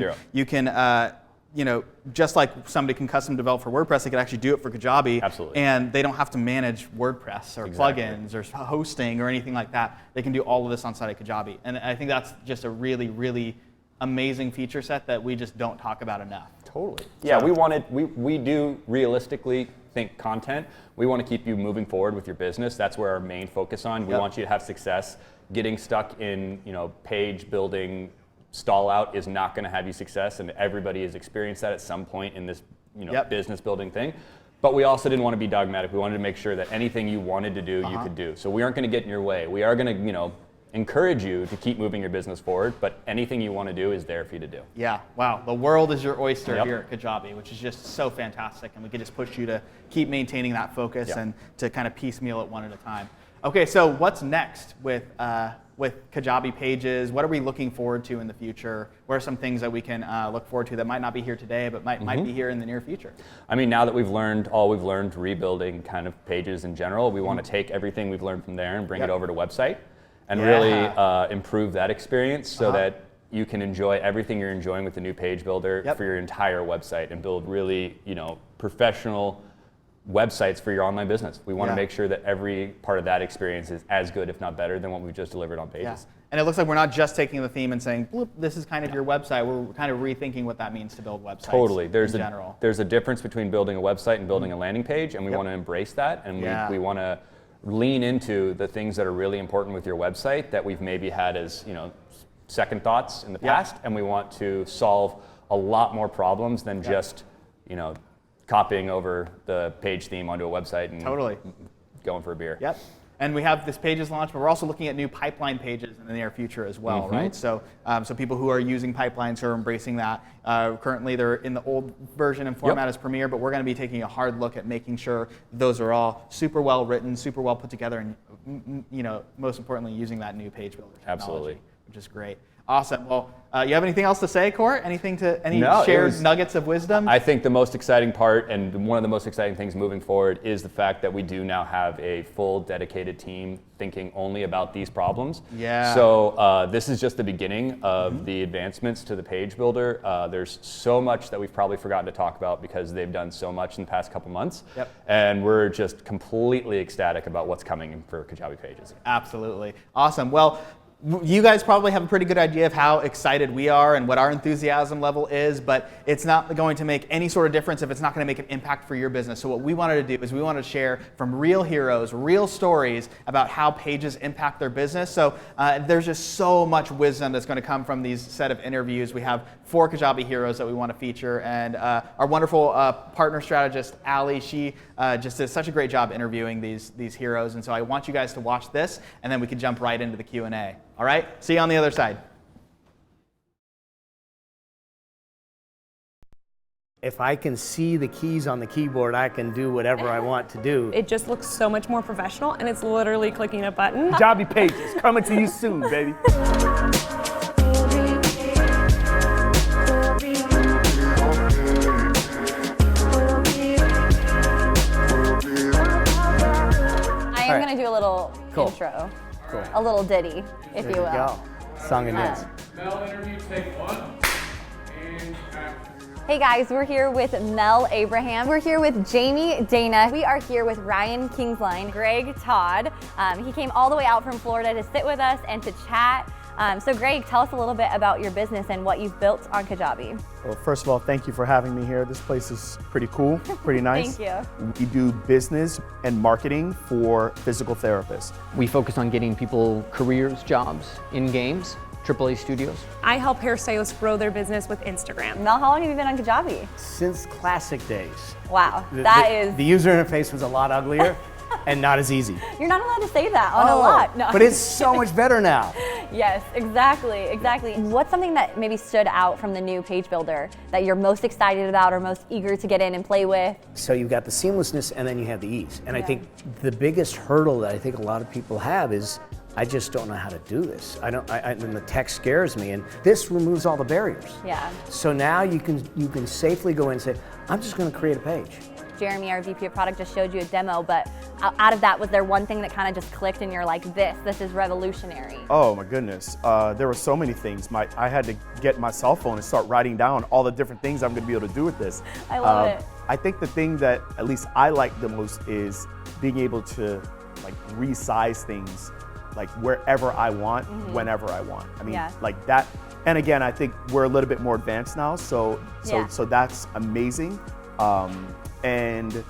C: just like somebody can custom develop for WordPress, they could actually do it for Kajabi.
H: Absolutely.
C: And they don't have to manage WordPress or plugins or hosting or anything like that. They can do all of this on site of Kajabi. And I think that's just a really, really amazing feature set that we just don't talk about enough.
H: Totally. Yeah, we do realistically think content. We want to keep you moving forward with your business. That's where our main focus on. We want you to have success. Getting stuck in, page building stall out is not going to have you success, and everybody has experienced that at some point in this, business building thing. But we also didn't want to be dogmatic. We wanted to make sure that anything you wanted to do, you could do. So we aren't going to get in your way. We are going to, encourage you to keep moving your business forward, but anything you want to do is there for you to do.
C: Yeah, wow. The world is your oyster here at Kajabi, which is just so fantastic. And we can just push you to keep maintaining that focus and to kind of piecemeal it one at a time. Okay, so what's next with Kajabi Pages? What are we looking forward to in the future? What are some things that we can look forward to that might not be here today, but might be here in the near future?
H: I mean, now that we've learned all we've learned rebuilding kind of pages in general, we want to take everything we've learned from there and bring it over to website and really improve that experience so that you can enjoy everything you're enjoying with the new page builder for your entire website and build really, professional websites for your online business. We want to make sure that every part of that experience is as good, if not better, than what we've just delivered on Pages.
C: Yeah. And it looks like we're not just taking the theme and saying, bloop, this is kind of your website. We're kind of rethinking what that means to build websites.
H: Totally.
C: In general.
H: There's a difference between building a website and building a landing page, and we want to embrace that, and we want to lean into the things that are really important with your website that we've maybe had as, second thoughts in the past, and we want to solve a lot more problems than just, copying over the page theme onto a website and going for a beer.
C: Yep. And we have this Pages launch, but we're also looking at new pipeline pages in the near future as well, right? So, so people who are using pipelines are embracing that. Currently, they're in the old version and format as Premier, but we're going to be taking a hard look at making sure those are all super well written, super well put together, and most importantly, using that new page builder technology,
H: Absolutely.
C: which is great. Awesome. Well, you have anything else to say, Court? Any
H: No,
C: shared nuggets of wisdom?
H: I think the most exciting part and one of the most exciting things moving forward is the fact that we do now have a full dedicated team thinking only about these problems.
C: Yeah.
H: So this is just the beginning of the advancements to the page builder. There's so much that we've probably forgotten to talk about because they've done so much in the past couple months.
C: Yep.
H: And we're just completely ecstatic about what's coming for Kajabi Pages.
C: Absolutely. Awesome. Well, you guys probably have a pretty good idea of how excited we are and what our enthusiasm level is, but it's not going to make any sort of difference if it's not going to make an impact for your business. So what we wanted to do is we wanted to share from real heroes, real stories about how pages impact their business. So there's just so much wisdom that's going to come from these set of interviews. We have 4 Kajabi heroes that we want to feature, and our wonderful partner strategist, Allie, she just did such a great job interviewing these heroes. And so I want you guys to watch this, and then we can jump right into the Q&A. All right, see you on the other side.
I: If I can see the keys on the keyboard, I can do whatever I want to do.
J: It just looks so much more professional, and it's literally clicking a button.
I: Kajabi Pages, coming to you soon, baby.
K: I am going to do a little intro.
I: Cool.
K: A little ditty, if
I: There
K: you will.
I: go. Song and dance.
K: Hey guys, we're here with Mel Abraham. We're here with Jamie Dana. We are here with Ryan Kingsline, Greg Todd. He came all the way out from Florida to sit with us and to chat. So Greg, tell us a little bit about your business and what you've built on Kajabi.
L: Well, first of all, thank you for having me here. This place is pretty cool, pretty nice.
K: Thank you.
L: We do business and marketing for physical therapists.
M: We focus on getting people careers, jobs in games, AAA studios.
J: I help hairstylists grow their business with Instagram.
K: Mel, how long have you been on Kajabi?
I: Since classic days.
K: Wow,
I: The user interface was a lot uglier and not as easy.
K: You're not allowed to say that on a lot. No.
I: But it's so much better now.
K: Yes, exactly. What's something that maybe stood out from the new page builder that you're most excited about or most eager to get in and play with?
I: So you've got the seamlessness and then you have the ease. And I think the biggest hurdle that I think a lot of people have is, I just don't know how to do this. And the tech scares me, and this removes all the barriers.
K: Yeah.
I: So now you can safely go in and say, I'm just going to create a page.
K: Jeremy, our VP of product, just showed you a demo, but out of that, was there one thing that kind of just clicked and you're like, this is revolutionary?
L: Oh my goodness, there were so many things. I had to get my cell phone and start writing down all the different things I'm going to be able to do with this.
K: I love it.
L: I think the thing that at least I like the most is being able to resize things wherever I want, whenever I want. I mean, like that And again, I think we're a little bit more advanced now, so that's amazing. And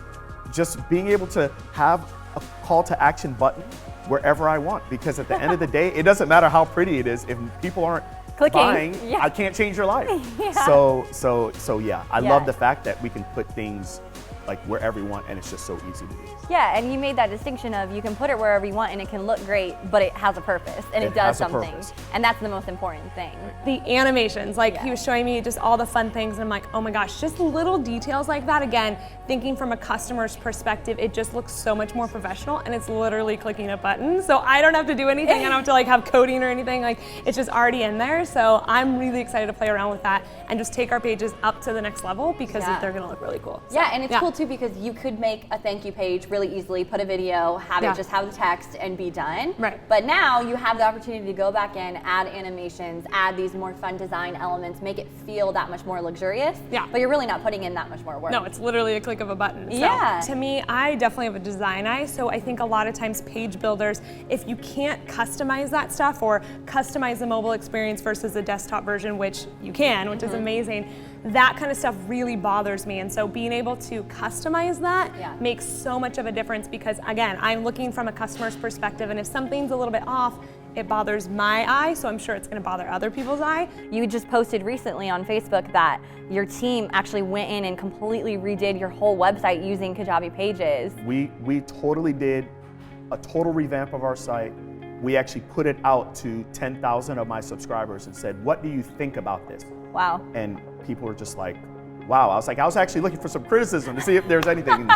L: just being able to have a call to action button wherever I want, because at the end of the day, it doesn't matter how pretty it is if people aren't
K: clicking,
L: buying. I can't change your life. So yeah, I love the fact that we can put things like wherever you want, and it's just so easy to use.
K: Yeah, and you made that distinction of you can put it wherever you want and it can look great, but it has a purpose and it does something. And that's the most important thing.
J: The animations, like he was showing me just all the fun things, and I'm like, oh my gosh, just little details like that. Again, thinking from a customer's perspective, it just looks so much more professional, and it's literally clicking a button. So I don't have to do anything. I don't have to like have coding or anything. Like, it's just already in there. So I'm really excited to play around with that and just take our pages up to the next level, because they're gonna look really cool.
K: Yeah, and it's cool too, because you could make a thank you page really easily, put a video, have it just have the text and be done.
J: Right.
K: But now you have the opportunity to go back in, add animations, add these more fun design elements, make it feel that much more luxurious.
J: Yeah.
K: But you're really not putting in that much more work.
J: No, it's literally a click of a button. So
K: Yeah.
J: To me, I definitely have a design eye, so I think a lot of times page builders, if you can't customize that stuff or customize the mobile experience versus the desktop version, which you can, which is amazing, that kind of stuff really bothers me. And so being able to customize that makes so much of a difference, because again, I'm looking from a customer's perspective, and if something's a little bit off, it bothers my eye, so I'm sure it's gonna bother other people's eye.
K: You just posted recently on Facebook that your team actually went in and completely redid your whole website using Kajabi Pages.
L: We totally did a total revamp of our site. We actually put it out to 10,000 of my subscribers and said, what do you think about this?
K: Wow.
L: And people were just like, wow. I was actually looking for some criticism to see if there's anything.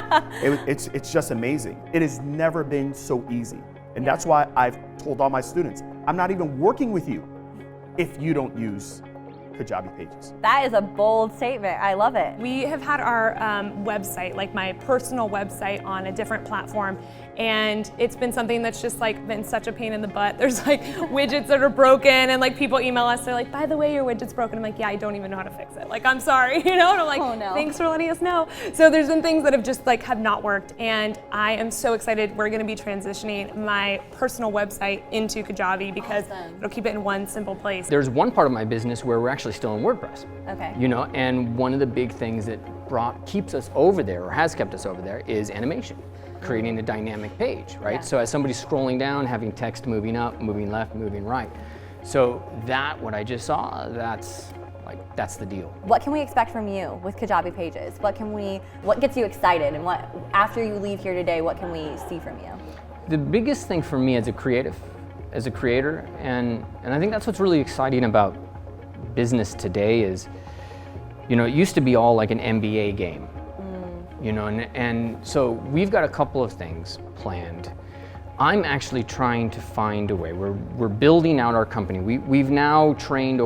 L: It's just amazing. It has never been so easy. And that's why I've told all my students, I'm not even working with you if you don't use Kajabi Pages.
K: That is a bold statement. I love it.
J: We have had our website, like my personal website, on a different platform, and it's been something that's just like been such a pain in the butt. There's like widgets that are broken, and like people email us, they're like, by the way, your widget's broken. I'm like, yeah, I don't even know how to fix it. Like, I'm sorry, you know? And I'm like,
K: oh, no.
J: Thanks for letting us know. So there's been things that have just like have not worked, and I am so excited. We're gonna be transitioning my personal website into Kajabi, because it'll keep it in one simple place.
M: There's one part of my business where we're actually still in WordPress.
K: Okay.
M: You know, and one of the big things that keeps us over there, or has kept us over there, is animation. Creating a dynamic page, right?
K: Yeah.
M: So as somebody's scrolling down, having text moving up, moving left, moving right. So what I just saw, that's the deal.
K: What can we expect from you with Kajabi Pages? What gets you excited, and what, after you leave here today, what can we see from you?
M: The biggest thing for me as a creator, and I think that's what's really exciting about business today is, you know, it used to be all like an NBA game. You know, and so we've got a couple of things planned. I'm actually trying to find a way. We're building out our company. We've now trained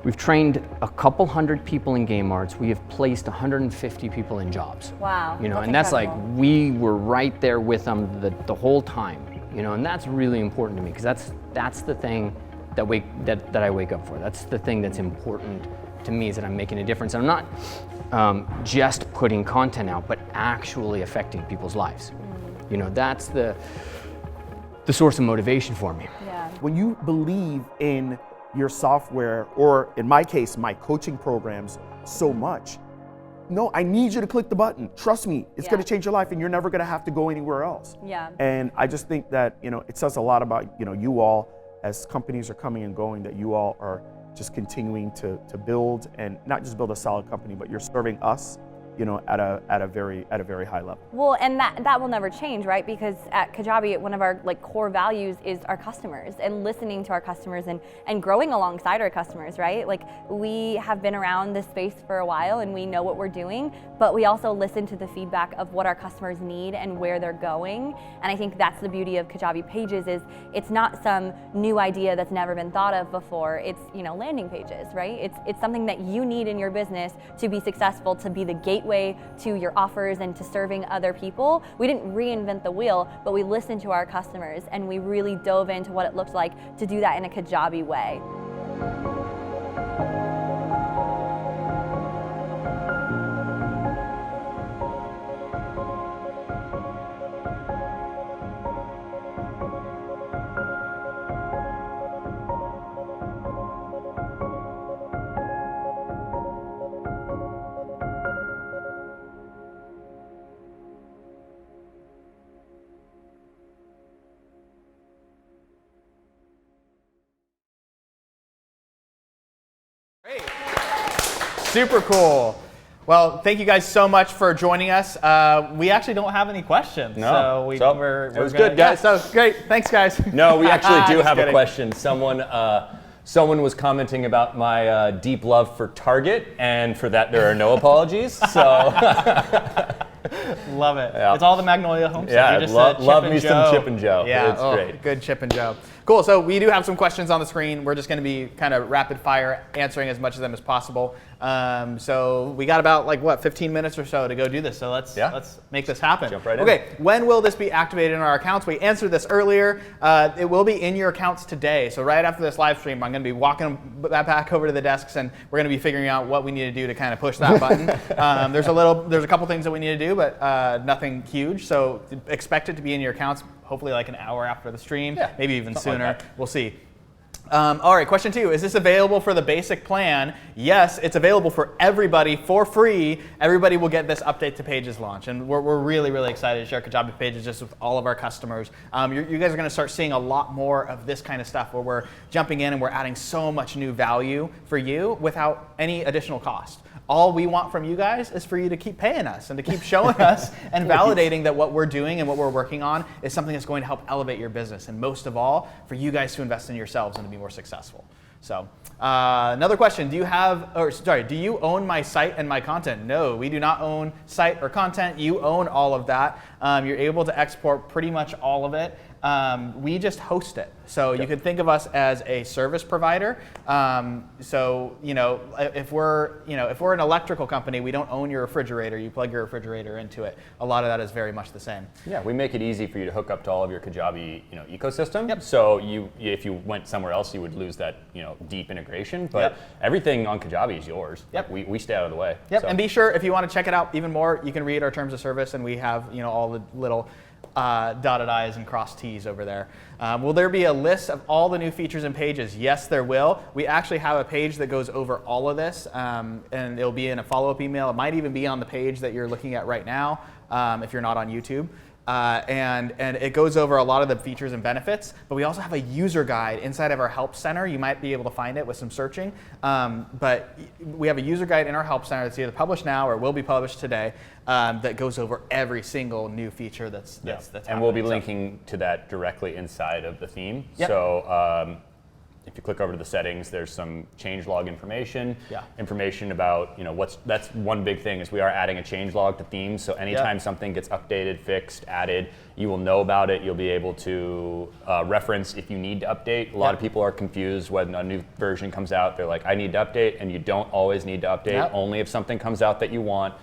M: we've trained a couple hundred people in game arts. We have placed 150 people in jobs.
K: Wow.
M: You know,
K: that's
M: and that's like,
K: incredible.
M: we were right there with them the whole time. You know, and that's really important to me, because that's the thing that I wake up for. That's the thing that's important to me, is that I'm making a difference. I'm not just putting content out, but actually affecting people's lives. You know, that's the source of motivation for me.
K: Yeah.
L: When you believe in your software, or in my case, my coaching programs so much, no, I need you to click the button. Trust me, it's gonna change your life, and you're never gonna have to go anywhere else.
K: Yeah.
L: And I just think that, you know, it says a lot about, you know, you all, as companies are coming and going, that you all are just continuing to build, and not just build a solid company, but you're serving us, you know, at a very high level.
K: Well, and that will never change, right? Because at Kajabi, one of our like core values is our customers, and listening to our customers, and growing alongside our customers, right? Like, we have been around this space for a while, and we know what we're doing, but we also listen to the feedback of what our customers need and where they're going. And I think that's the beauty of Kajabi Pages, is it's not some new idea that's never been thought of before. It's, you know, landing pages, right? It's something that you need in your business to be successful, to be the gateway to your offers and to serving other people. We didn't reinvent the wheel, but we listened to our customers, and we really dove into what it looked like to do that in a Kajabi way.
C: Super cool. Well, thank you guys so much for joining us. We actually don't have any questions.
H: No.
C: So we're
H: it was
C: gonna,
H: good, guys.
C: Yeah, so great. Thanks, guys.
H: No, we actually do
C: Just
H: have
C: kidding.
H: a question. Someone was commenting about my deep love for Target, and for that there are no apologies. So
C: Love it.
H: Yeah.
C: It's all the Magnolia Homestead.
H: Yeah,
C: You just
H: love
C: said Chip and
H: me
C: Joe.
H: some Chip and Joe.
C: Yeah,
H: It's great.
C: Good Chip and Joe. Cool. So we do have some questions on the screen. We're just going to be kind of rapid fire answering as much of them as possible. So we got about 15 minutes or so to go do this. So let's make this happen.
H: Jump right in.
C: Okay. When will this be activated in our accounts? We answered this earlier. It will be in your accounts today. So right after this live stream, I'm going to be walking that back over to the desks, and we're going to be figuring out what we need to do to kind of push that button. There's a couple things that we need to do, but nothing huge. So expect it to be in your accounts. Hopefully like an hour after the stream, maybe even sooner.
H: like
C: We'll see. All right, question 2. Is this available for the basic plan? Yes, it's available for everybody for free. Everybody will get this update to Pages launch. And we're really, really excited to share Kajabi Pages just with all of our customers. You guys are going to start seeing a lot more of this kind of stuff where we're jumping in and we're adding so much new value for you without any additional cost. All we want from you guys is for you to keep paying us and to keep showing us and validating that what we're doing and what we're working on is something that's going to help elevate your business. And most of all, for you guys to invest in yourselves and to be more successful. So another question, do you own my site and my content? No, we do not own site or content. You own all of that. You're able to export pretty much all of it. We just host it. So you could think of us as a service provider. So if we're an electrical company, we don't own your refrigerator. You plug your refrigerator into it. A lot of that is very much the same.
H: yeah, we make it easy for you to hook up to all of your Kajabi ecosystem. Yep. So if you went somewhere else, you would lose that deep integration. But everything on Kajabi is yours.
C: Yep.
H: Like, we stay out of the way.
C: Yep.
H: So.
C: And be sure, if you want to check it out even more, you can read our terms of service, and we have all the little dotted I's and crossed T's over there. Will there be a list of all the new features and pages? Yes, there will. We actually have a page that goes over all of this, and it'll be in a follow-up email. It might even be on the page that you're looking at right now if you're not on YouTube. And it goes over a lot of the features and benefits, but we also have a user guide inside of our help center. You might be able to find it with some searching, but we have a user guide in our help center that's either published now or will be published today that goes over every single new feature that's
H: and we'll be linking to that directly inside of the theme.
C: Yep.
H: So if you click over to the settings, there's some changelog information. Information about that's one big thing is we are adding a changelog to themes. So anytime something gets updated, fixed, added, you will know about it. You'll be able to reference if you need to update. A lot of people are confused when a new version comes out. They're like, I need to update, and you don't always need to update. Only if something comes out that you want,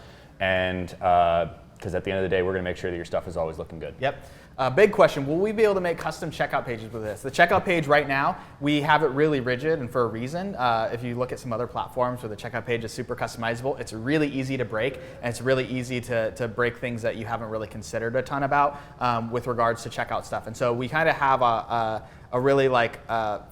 H: and because at the end of the day, we're going to make sure that your stuff is always looking good.
C: Yep. Big question, will we be able to make custom checkout pages with this? The checkout page right now, we have it really rigid, and for a reason. If you look at some other platforms where the checkout page is super customizable, it's really easy to break, and it's really easy to break things that you haven't really considered a ton about with regards to checkout stuff. And so we kind of have a really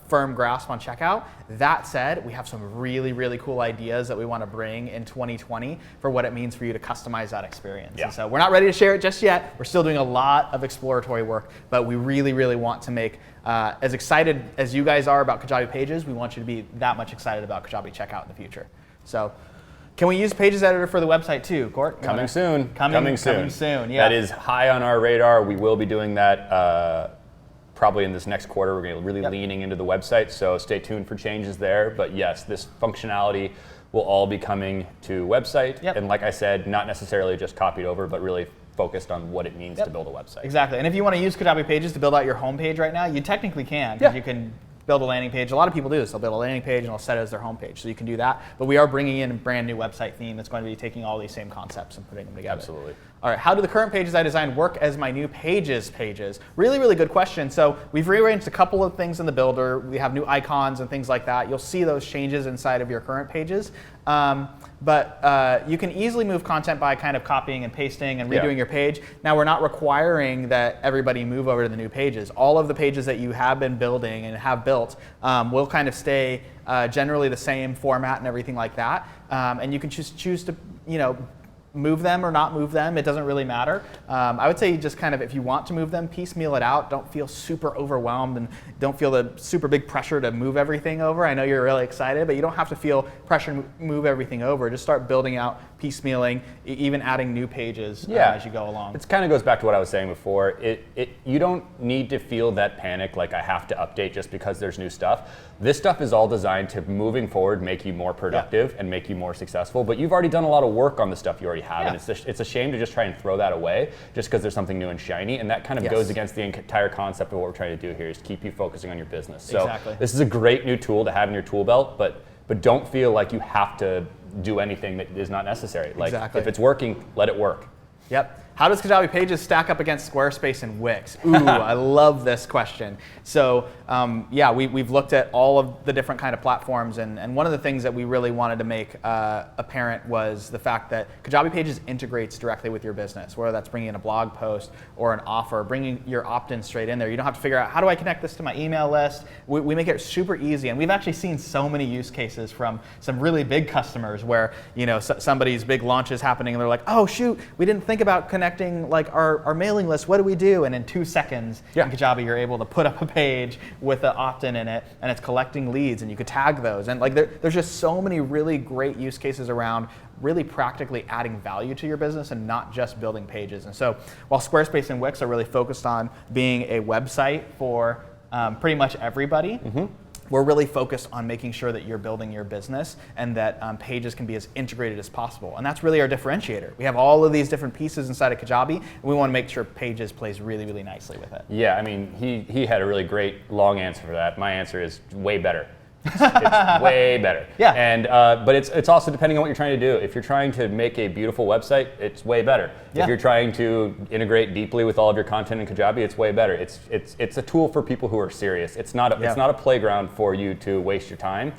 C: firm grasp on checkout. That said, we have some really, really cool ideas that we want to bring in 2020 for what it means for you to customize that experience. And so we're not ready to share it just yet. We're still doing a lot of exploratory work, but we really, really want to make as excited as you guys are about Kajabi Pages, we want you to be that much excited about Kajabi Checkout in the future. So can we use Pages Editor for the website too, Court?
H: Coming soon.
C: Coming soon, yeah.
H: That is high on our radar. We will be doing that probably in this next quarter. We're going to be really leaning into the website, so stay tuned for changes there. But yes, this functionality will all be coming to website. And like I said, not necessarily just copied over, but really focused on what it means to build a website.
C: Exactly. And if you want to use Kajabi Pages to build out your homepage right now, you technically can. Because you can build a landing page. A lot of people do this. They'll build a landing page and they'll set it as their homepage. So you can do that. But we are bringing in a brand new website theme that's going to be taking all these same concepts and putting them together.
H: Absolutely.
C: All right, how do the current pages I designed work as my new pages? Really, really good question. So we've rearranged a couple of things in the builder. We have new icons and things like that. You'll see those changes inside of your current pages. But you can easily move content by kind of copying and pasting and redoing your page. Now, we're not requiring that everybody move over to the new pages. All of the pages that you have been building and have built will kind of stay generally the same format and everything like that. And you can choose to, move them or not move them. It doesn't really matter. I would say just kind of, if you want to move them, piecemeal it out. Don't feel super overwhelmed and don't feel the super big pressure to move everything over. I know you're really excited, but you don't have to feel pressure to move everything over. Just start building out, piecemealing, even adding new pages as you go along.
H: It kind of goes back to what I was saying before. You don't need to feel that panic like I have to update just because there's new stuff. This stuff is all designed to, moving forward, make you more productive and make you more successful. But you've already done a lot of work on the stuff you already have, and it's a shame to just try and throw that away just because there's something new and shiny. And that kind of goes against the entire concept of what we're trying to do here, is keep you focusing on your business. So this is a great new tool to have in your tool belt, but don't feel like you have to do anything that is not necessary. Like if it's working, let it work.
C: Yep. How does Kajabi Pages stack up against Squarespace and Wix? Ooh, I love this question. So we've looked at all of the different kind of platforms, and one of the things that we really wanted to make apparent was the fact that Kajabi Pages integrates directly with your business, whether that's bringing in a blog post or an offer, bringing your opt-in straight in there. You don't have to figure out, how do I connect this to my email list? We make it super easy, and we've actually seen so many use cases from some really big customers where somebody's big launch is happening and they're like, oh shoot, we didn't think about connecting like our mailing list. What do we do? And in 2 seconds in Kajabi, you're able to put up a page with an opt-in in it, and it's collecting leads, and you could tag those. And like there's just so many really great use cases around really practically adding value to your business and not just building pages. And so while Squarespace and Wix are really focused on being a website for pretty much everybody, we're really focused on making sure that you're building your business and that pages can be as integrated as possible. And that's really our differentiator. We have all of these different pieces inside of Kajabi, and we want to make sure Pages plays really, really nicely with it.
H: Yeah, I mean, he had a really great long answer for that. My answer is way better. It's way better.
C: Yeah.
H: And but it's also depending on what you're trying to do. If you're trying to make a beautiful website, it's way better.
C: Yeah.
H: If you're trying to integrate deeply with all of your content in Kajabi, it's way better. It's a tool for people who are serious. It's not a playground for you to waste your time.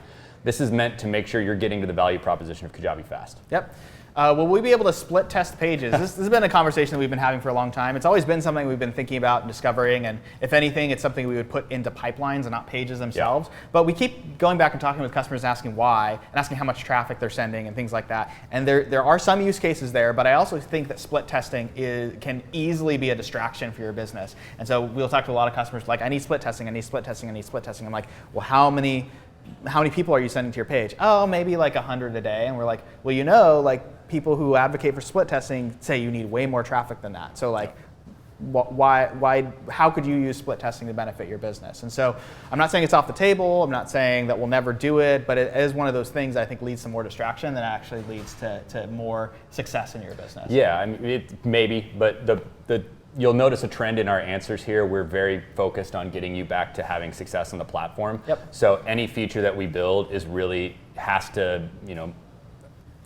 H: This is meant to make sure you're getting to the value proposition of Kajabi fast.
C: Yep. Will we be able to split test pages? This has been a conversation that we've been having for a long time. It's always been something we've been thinking about and discovering, and if anything, it's something we would put into pipelines and not pages themselves. Yeah. But we keep going back and talking with customers and asking why, and asking how much traffic they're sending and things like that. And there are some use cases there, but I also think that split testing can easily be a distraction for your business. And so we'll talk to a lot of customers like, I need split testing, I need split testing, I need split testing. I'm like, well, how many people are you sending to your page? Oh, maybe like 100 a day. And we're like, well, like people who advocate for split testing say you need way more traffic than that. So like, how could you use split testing to benefit your business? And so I'm not saying it's off the table. I'm not saying that we'll never do it, but it is one of those things I think leads to more distraction than actually leads to more success in your business.
H: Yeah, I mean, maybe, but you'll notice a trend in our answers here. We're very focused on getting you back to having success on the platform.
C: Yep.
H: So any feature that we build has to,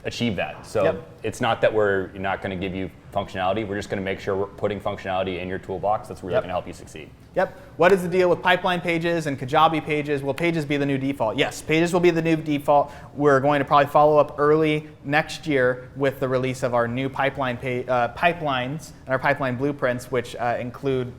H: achieve that. So it's not that we're not going to give you functionality. We're just going to make sure we're putting functionality in your toolbox that's really going to help you succeed.
C: Yep. What is the deal with pipeline pages and Kajabi pages? Will pages be the new default? Yes, pages will be the new default. We're going to probably follow up early next year with the release of our new pipelines and our pipeline blueprints, which include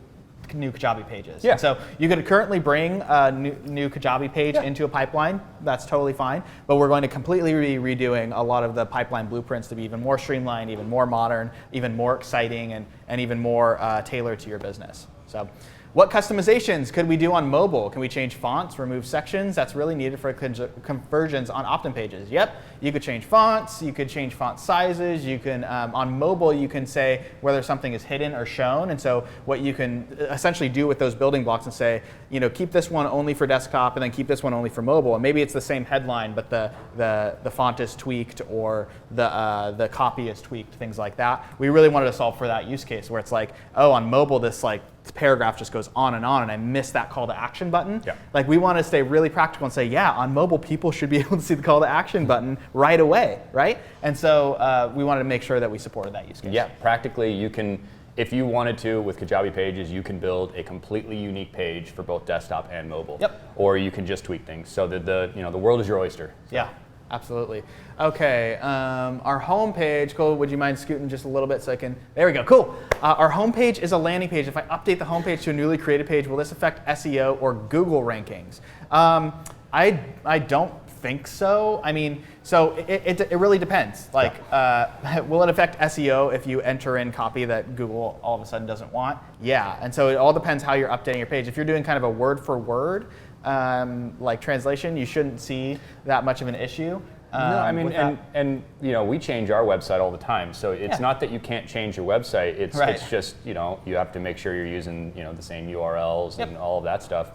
C: new Kajabi pages.
H: Yeah.
C: So you could currently bring a new Kajabi page into a pipeline. That's totally fine. But we're going to completely be redoing a lot of the pipeline blueprints to be even more streamlined, even more modern, even more exciting, and even more tailored to your business. So what customizations could we do on mobile? Can we change fonts, remove sections? That's really needed for conversions on opt-in pages. Yep, you could change fonts, you could change font sizes, you can, on mobile, you can say whether something is hidden or shown. And so what you can essentially do with those building blocks and say, keep this one only for desktop and then keep this one only for mobile. And maybe it's the same headline, but the font is tweaked or the copy is tweaked, things like that. We really wanted to solve for that use case where it's like, oh, on mobile, this paragraph just goes on and I missed that call to action button.
H: Yeah.
C: Like we want to stay really practical and say, yeah, on mobile people should be able to see the call to action button right away, right? And so we wanted to make sure that we supported that use case.
H: Yeah, practically you can, if you wanted to with Kajabi pages, you can build a completely unique page for both desktop and mobile.
C: Yep. Or
H: you can just tweak things so that the world is your oyster. So.
C: Yeah. Absolutely. Okay, our home page, Cole, would you mind scooting just a little bit so I can, there we go, cool. Our home page is a landing page. If I update the home page to a newly created page, will this affect SEO or Google rankings? I don't think so. I mean, so it really depends. Like, will it affect SEO if you enter in copy that Google all of a sudden doesn't want? Yeah, and so it all depends how you're updating your page. If you're doing kind of a word for word like translation, you shouldn't see that much of an issue.
H: No, I mean, and you know, we change our website all the time, so it's not that you can't change your website. It's just, you know, you have to make sure you're using, you know, the same URLs and all of that stuff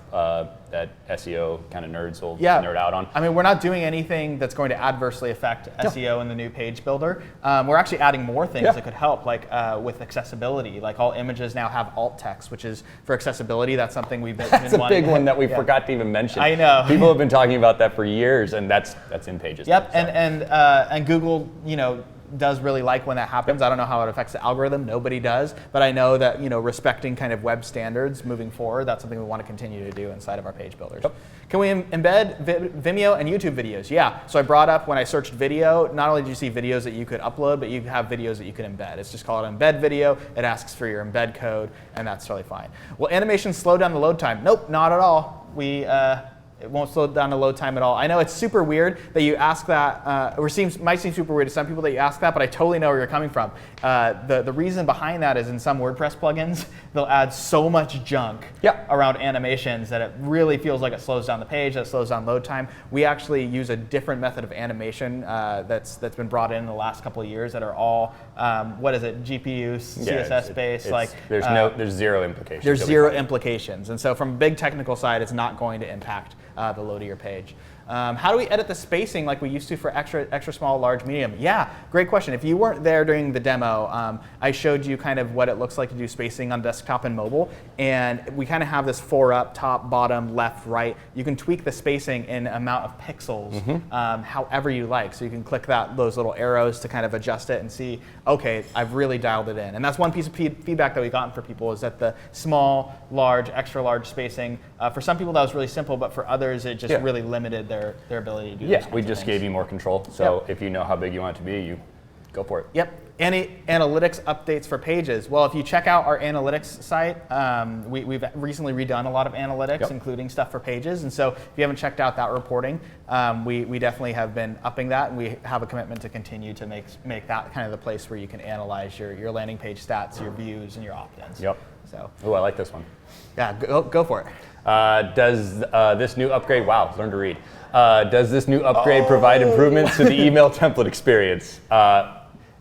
H: that SEO kind of nerds will nerd out on.
C: I mean, we're not doing anything that's going to adversely affect SEO in the new page builder. We're actually adding more things that could help, like with accessibility. Like all images now have alt text, which is for accessibility. That's something we've been
H: That's a big one that we forgot to even mention.
C: I know.
H: People have been talking about that for years, and that's in Pages.
C: Yep, and Google, you know, does really like when that happens. I don't know how it affects the algorithm. Nobody does, but I know that, you know, respecting kind of web standards moving forward, that's something we want to continue to do inside of our page builders. Can we embed Vimeo and YouTube videos? Yeah. So I brought up when I searched video, not only did you see videos that you could upload, but you have videos that you could embed. It's just called embed video. It asks for your embed code, and that's totally fine. Will animations slow down the load time? Nope, not at all. It won't slow down the load time at all. I know it's super weird that you ask that, or might seem super weird to some people that you ask that, but I totally know where you're coming from. The reason behind that is in some WordPress plugins, they'll add so much junk around animations that it really feels like it slows down the page, that slows down load time. We actually use a different method of animation that's been brought in the last couple of years that are all, what is it, GPU, CSS based.
H: There's zero implications.
C: There's zero implications. And so from a big technical side, it's not going to impact the load of your page. How do we edit the spacing like we used to for extra small, large, medium? Yeah, great question. If you weren't there during the demo, I showed you kind of what it looks like to do spacing on desktop and mobile. And we kind of have this 4 up, top, bottom, left, right. You can tweak the spacing in amount of pixels however you like. So you can click those little arrows to kind of adjust it and see, okay, I've really dialed it in. And that's one piece of feedback that we've gotten for people is that the small, large, extra large spacing, for some people that was really simple, but for others it just really limited their ability to do
H: that. Yeah, we just gave you more control. So if you know how big you want it to be, you go for it.
C: Yep. Any analytics updates for Pages? Well, if you check out our analytics site, we've recently redone a lot of analytics, including stuff for Pages. And so if you haven't checked out that reporting, we definitely have been upping that, and we have a commitment to continue to make that kind of the place where you can analyze your landing page stats, your views, and your opt-ins.
H: Yep.
C: So.
H: Oh, I like this one.
C: Yeah, go for it.
H: Does this new upgrade, wow, learn to read. Does this new upgrade provide improvements to the email template experience?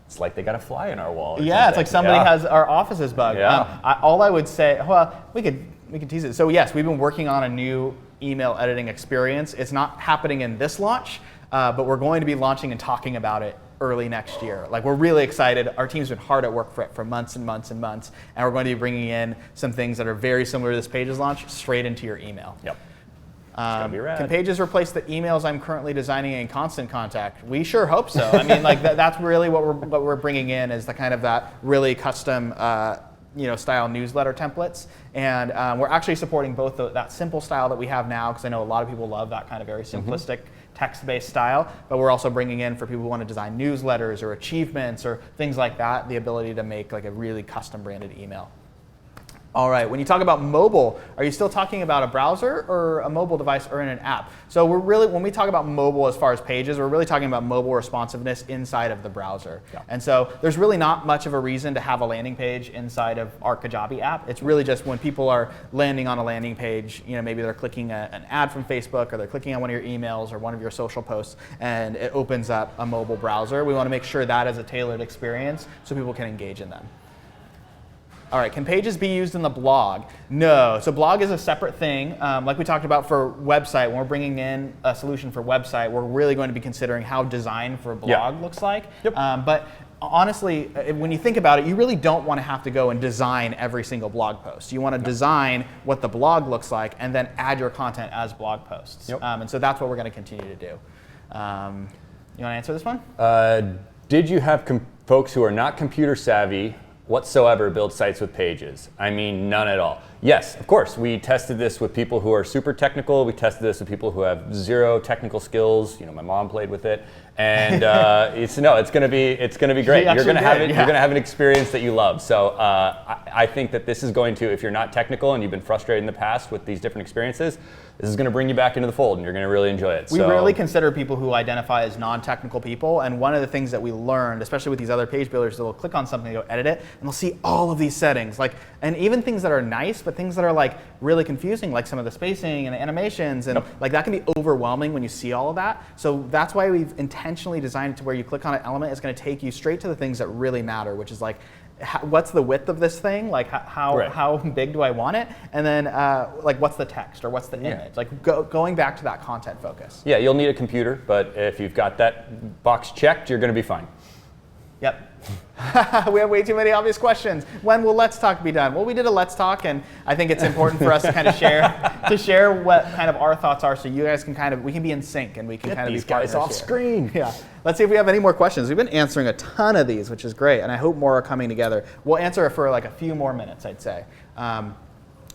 H: It's like they got a fly in our wall.
C: Yeah, it's like somebody has our offices bugged.
H: Yeah.
C: All I would say, well, we could tease it. So yes, we've been working on a new email editing experience. It's not happening in this launch, but we're going to be launching and talking about it early next year. Like, we're really excited. Our team's been hard at work for months and months and months, and we're going to be bringing in some things that are very similar to this Pages launch straight into your email.
H: Yep. Can
C: Pages replace the emails I'm currently designing in Constant Contact? We sure hope so. I mean, like that's really what we're bringing in is the kind of that really custom style newsletter templates, and we're actually supporting both that simple style that we have now, because I know a lot of people love that kind of very simplistic text-based style, but we're also bringing in, for people who want to design newsletters or achievements or things like that, the ability to make like a really custom branded email. All right, when you talk about mobile, are you still talking about a browser or a mobile device or in an app? So when we talk about mobile as far as Pages, we're really talking about mobile responsiveness inside of the browser. Yeah. And so there's really not much of a reason to have a landing page inside of our Kajabi app. It's really just when people are landing on a landing page, maybe they're clicking an ad from Facebook, or they're clicking on one of your emails or one of your social posts, and it opens up a mobile browser. We want to make sure that is a tailored experience so people can engage in them. All right, can Pages be used in the blog? No. So blog is a separate thing. Like we talked about for website, when we're bringing in a solution for website, we're really going to be considering how design for a blog looks like. Yep. But honestly, when you think about it, you really don't want to have to go and design every single blog post. You want to design what the blog looks like and then add your content as blog posts. Yep. And so that's what we're going to continue to do. You want to answer this one?
H: Did you have folks who are not computer savvy whatsoever build sites with Pages? I mean, none at all. Yes, of course. We tested this with people who are super technical. We tested this with people who have zero technical skills. You know, my mom played with it, and it's gonna be great. You're gonna have it. You're gonna have an experience that you love. So I think that this is going to, if you're not technical and you've been frustrated in the past with these different experiences, this is going to bring you back into the fold, and you're going to really enjoy it.
C: We rarely consider people who identify as non-technical people, and one of the things that we learned, especially with these other page builders, they'll click on something, they'll edit it, and they'll see all of these settings, and even things that are nice, but things that are like really confusing, like some of the spacing and the animations, and like that can be overwhelming when you see all of that. So that's why we've intentionally designed it to where you click on an element, it's going to take you straight to the things that really matter, which is like, what's the width of this thing? Like how big do I want it? And then like what's the text or what's the image? Like going back to that content focus.
H: Yeah, you'll need a computer, but if you've got that box checked, you're going to be fine.
C: Yep. We have way too many obvious questions. When will Let's Talk be done? Well, we did a Let's Talk, and I think it's important for us to kind of share what kind of our thoughts are, so you guys can we can be in sync, and we can kind of
H: these guys off screen.
C: Yeah. Let's see if we have any more questions. We've been answering a ton of these, which is great, and I hope more are coming together. We'll answer it for like a few more minutes, I'd say.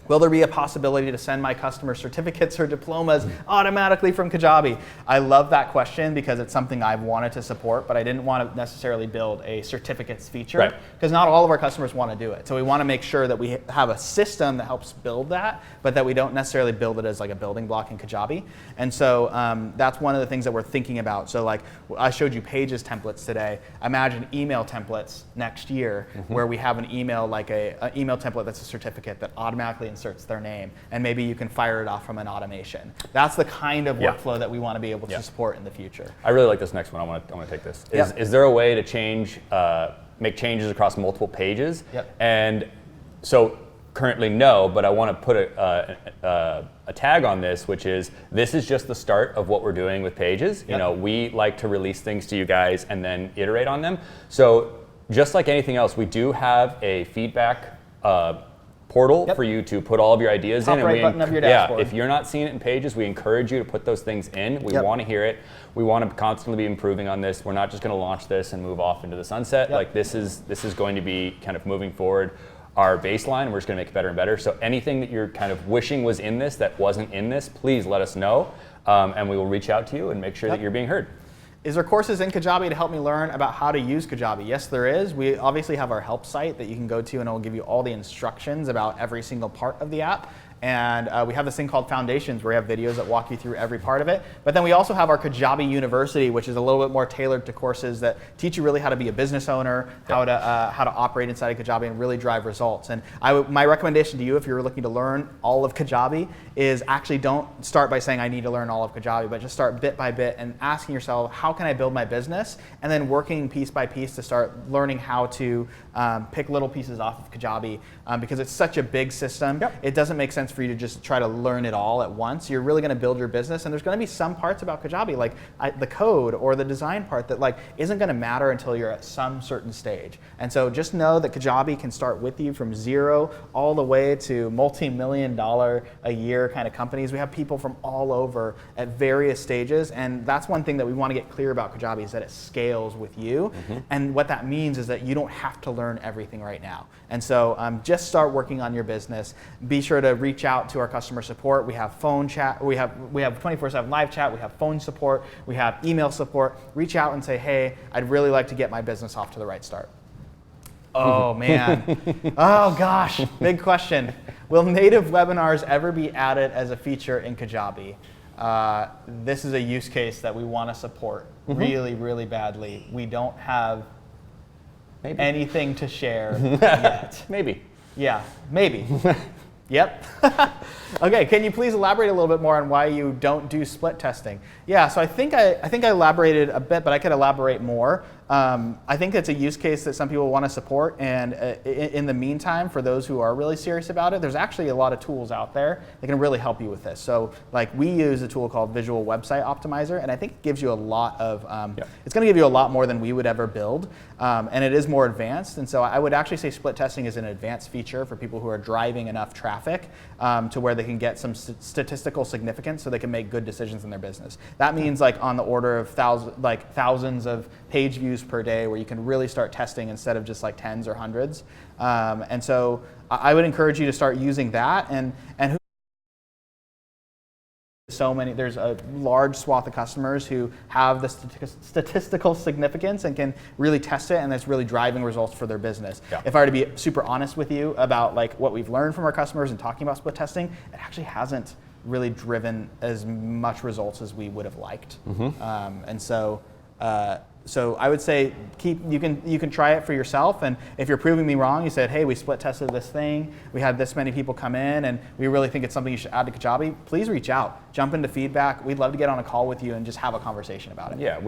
C: Will there be a possibility to send my customers certificates or diplomas automatically from Kajabi? I love that question because it's something I've wanted to support, but I didn't want to necessarily build a certificates feature because not all of our customers want to do it. So we want to make sure that we have a system that helps build that, but that we don't necessarily build it as like a building block in Kajabi. And so that's one of the things that we're thinking about. So like I showed you pages templates today. Imagine email templates next year where we have an email, like an email template that's a certificate that automatically inserts their name, and maybe you can fire it off from an automation. That's the kind of workflow that we want to be able to support in the future.
H: I really like this next one. I want to take this. Is there a way to change, make changes across multiple pages? And so currently no, but I want to put a tag on this, which is this is just the start of what we're doing with pages. You know, we like to release things to you guys and then iterate on them. So just like anything else, we do have a feedback portal for you to put all of your ideas in.
C: Top right button of your dashboard.
H: If you're not seeing it in pages, we encourage you to put those things in. We want to hear it. We want to constantly be improving on this. We're not just going to launch this and move off into the sunset. Like this is going to be kind of moving forward our baseline, and we're just going to make it better and better. So anything that you're kind of wishing was in this that wasn't in this, please let us know, and we will reach out to you and make sure that you're being heard.
C: Is there courses in Kajabi to help me learn about how to use Kajabi? Yes, there is. We obviously have our help site that you can go to, and it will give you all the instructions about every single part of the app. And we have this thing called Foundations where we have videos that walk you through every part of it. But then we also have our Kajabi University, which is a little bit more tailored to courses that teach you really how to be a business owner, how to operate inside of Kajabi and really drive results. And my recommendation to you, if you're looking to learn all of Kajabi, is actually don't start by saying I need to learn all of Kajabi, but just start bit by bit and asking yourself, how can I build my business? And then working piece by piece to start learning how to pick little pieces off of Kajabi because it's such a big system. It doesn't make sense for you to just try to learn it all at once. You're really going to build your business, and there's going to be some parts about Kajabi, like the code or the design part, that like isn't going to matter until you're at some certain stage. And so just know that Kajabi can start with you from zero all the way to multi-million-dollar a year kind of companies. We have people from all over at various stages, and that's one thing that we want to get clear about Kajabi is that it scales with you. And what that means is that you don't have to learn everything right now. And so just start working on your business. Be sure to reach out to our customer support. We have phone chat. We have 24/7 live chat. We have phone support. We have email support. Reach out and say, hey, I'd really like to get my business off to the right start. Oh man. Oh gosh. Big question. Will native webinars ever be added as a feature in Kajabi? This is a use case that we want to support really, really badly. We don't have anything to share yet.
H: Maybe.
C: Yeah, maybe. Yep. Okay, can you please elaborate a little bit more on why you don't do split testing? Yeah, so I think I elaborated a bit, but I could elaborate more. I think it's a use case that some people want to support, and in the meantime, for those who are really serious about it, there's actually a lot of tools out there that can really help you with this. So like we use a tool called Visual Website Optimizer, and I think it gives you a lot of, it's going to give you a lot more than we would ever build, and it is more advanced. And so I would actually say split testing is an advanced feature for people who are driving enough traffic to where they can get some statistical significance so they can make good decisions in their business. That means like on the order of thousands of page views per day where you can really start testing instead of just like tens or hundreds. And so I would encourage you to start using that. And there's a large swath of customers who have the statistical significance and can really test it, and that's really driving results for their business.
H: Yeah.
C: If I were to be super honest with you about like what we've learned from our customers and talking about split testing, it actually hasn't really driven as much results as we would have liked. And so I would say you can try it for yourself, and if you're proving me wrong, you said, hey, we split tested this thing, we had this many people come in, and we really think it's something you should add to Kajabi, please reach out, jump into feedback. We'd love to get on a call with you and just have a conversation about it.
H: Yeah,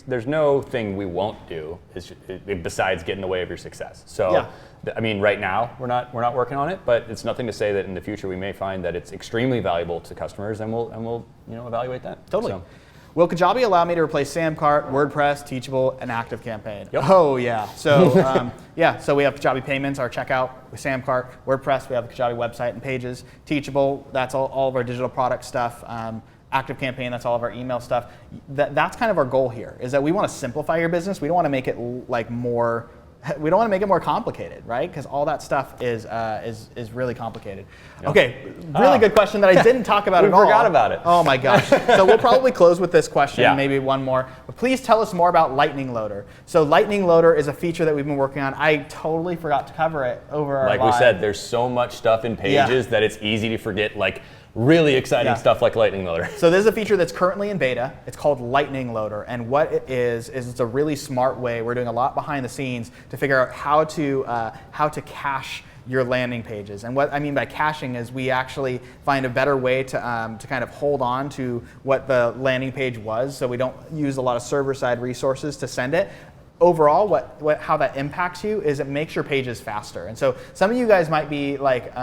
H: there's no thing we won't do besides get in the way of your success. So, I mean, right now we're not working on it, but it's nothing to say that in the future we may find that it's extremely valuable to customers, and we'll evaluate that.
C: Totally.
H: So.
C: Will Kajabi allow me to replace Samcart, WordPress, Teachable, and ActiveCampaign?
H: Yep.
C: Oh yeah. So so we have Kajabi Payments, our checkout with Samcart, WordPress. We have the Kajabi website and pages. Teachable, that's all of our digital product stuff. ActiveCampaign, that's all of our email stuff. That's kind of our goal here, is that we want to simplify your business. We don't want to make it we don't want to make it more complicated, right? Because all that stuff is really complicated. Yep. Okay, really good question that I didn't talk about at all.
H: We forgot about it.
C: Oh my gosh. So we'll probably close with this question, maybe one more. But please tell us more about Lightning Loader. So Lightning Loader is a feature that we've been working on. I totally forgot to cover it over our
H: Like
C: live.
H: we said, there's so much stuff in Pages that it's easy to forget, like really exciting stuff like Lightning Loader.
C: So this is a feature that's currently in beta. It's called Lightning Loader, and what it is it's a really smart way. We're doing a lot behind the scenes to figure out how to cache your landing pages. And what I mean by caching is we actually find a better way to kind of hold on to what the landing page was, so we don't use a lot of server-side resources to send it. Overall, how that impacts you is it makes your pages faster. And so some of you guys might be like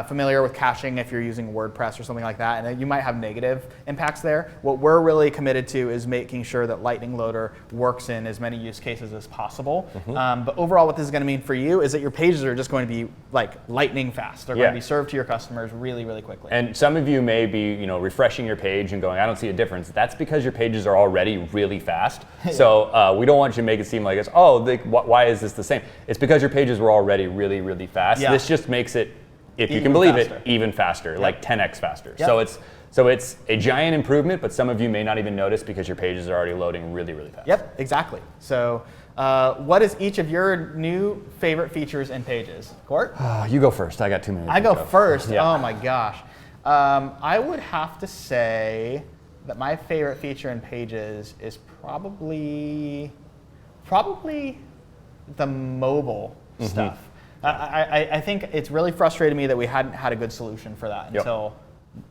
C: familiar with caching if you're using WordPress or something like that, and you might have negative impacts there. What we're really committed to is making sure that Lightning Loader works in as many use cases as possible. But overall, what this is going to mean for you is that your pages are just going to be like lightning fast. They're going to be served to your customers really, really quickly.
H: And some of you may be, refreshing your page and going, I don't see a difference. That's because your pages are already really fast. So we don't want you to make it seem like it's, why is this the same? It's because your pages were already really, really fast. This just makes it, if you can believe it, even faster, like 10x faster. So it's a giant improvement, but some of you may not even notice because your pages are already loading really, really fast.
C: Yep, exactly. So what is each of your new favorite features in Pages? Court?
H: You go first. I got too many.
C: I go first? Yeah. Oh my gosh. I would have to say that my favorite feature in Pages is probably the mobile stuff. I think it's really frustrated me that we hadn't had a good solution for that until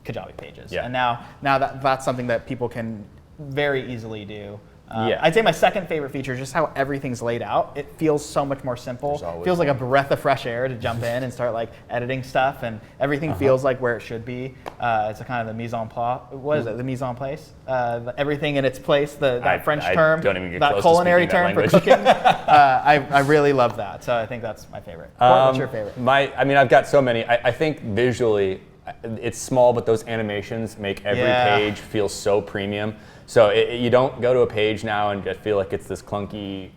C: Kajabi Pages. And now that's something that people can very easily do. I'd say my second favorite feature is just how everything's laid out. It feels so much more simple. It feels like a breath of fresh air to jump in and start like editing stuff, and everything feels like where it should be. It's a kind of the mise en place. What is it? The mise en place? Everything in its place. That French term.
H: Don't even get
C: that
H: close
C: culinary
H: to
C: term
H: that
C: for cooking. I really love that. So I think that's my favorite. What's your favorite?
H: I've got so many. I think visually, it's small, but those animations make every page feel so premium. So you don't go to a page now and just feel like it's this clunky,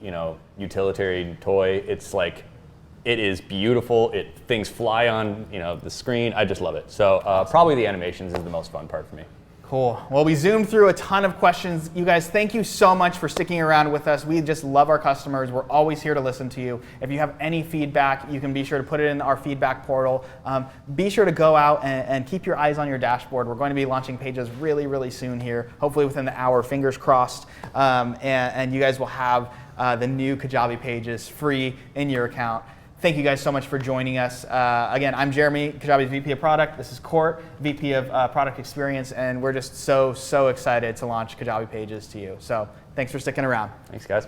H: utilitarian toy. It's like, it is beautiful. Things fly on, the screen. I just love it. So probably the animations is the most fun part for me.
C: Cool. Well, we zoomed through a ton of questions. You guys, thank you so much for sticking around with us. We just love our customers. We're always here to listen to you. If you have any feedback, you can be sure to put it in our feedback portal. Be sure to go out and keep your eyes on your dashboard. We're going to be launching Pages really, really soon here, hopefully within the hour, fingers crossed. And you guys will have the new Kajabi Pages free in your account. Thank you guys so much for joining us. Again, I'm Jeremy, Kajabi's VP of Product. This is Court, VP of Product Experience, and we're just so excited to launch Kajabi Pages to you. So thanks for sticking around.
H: Thanks, guys.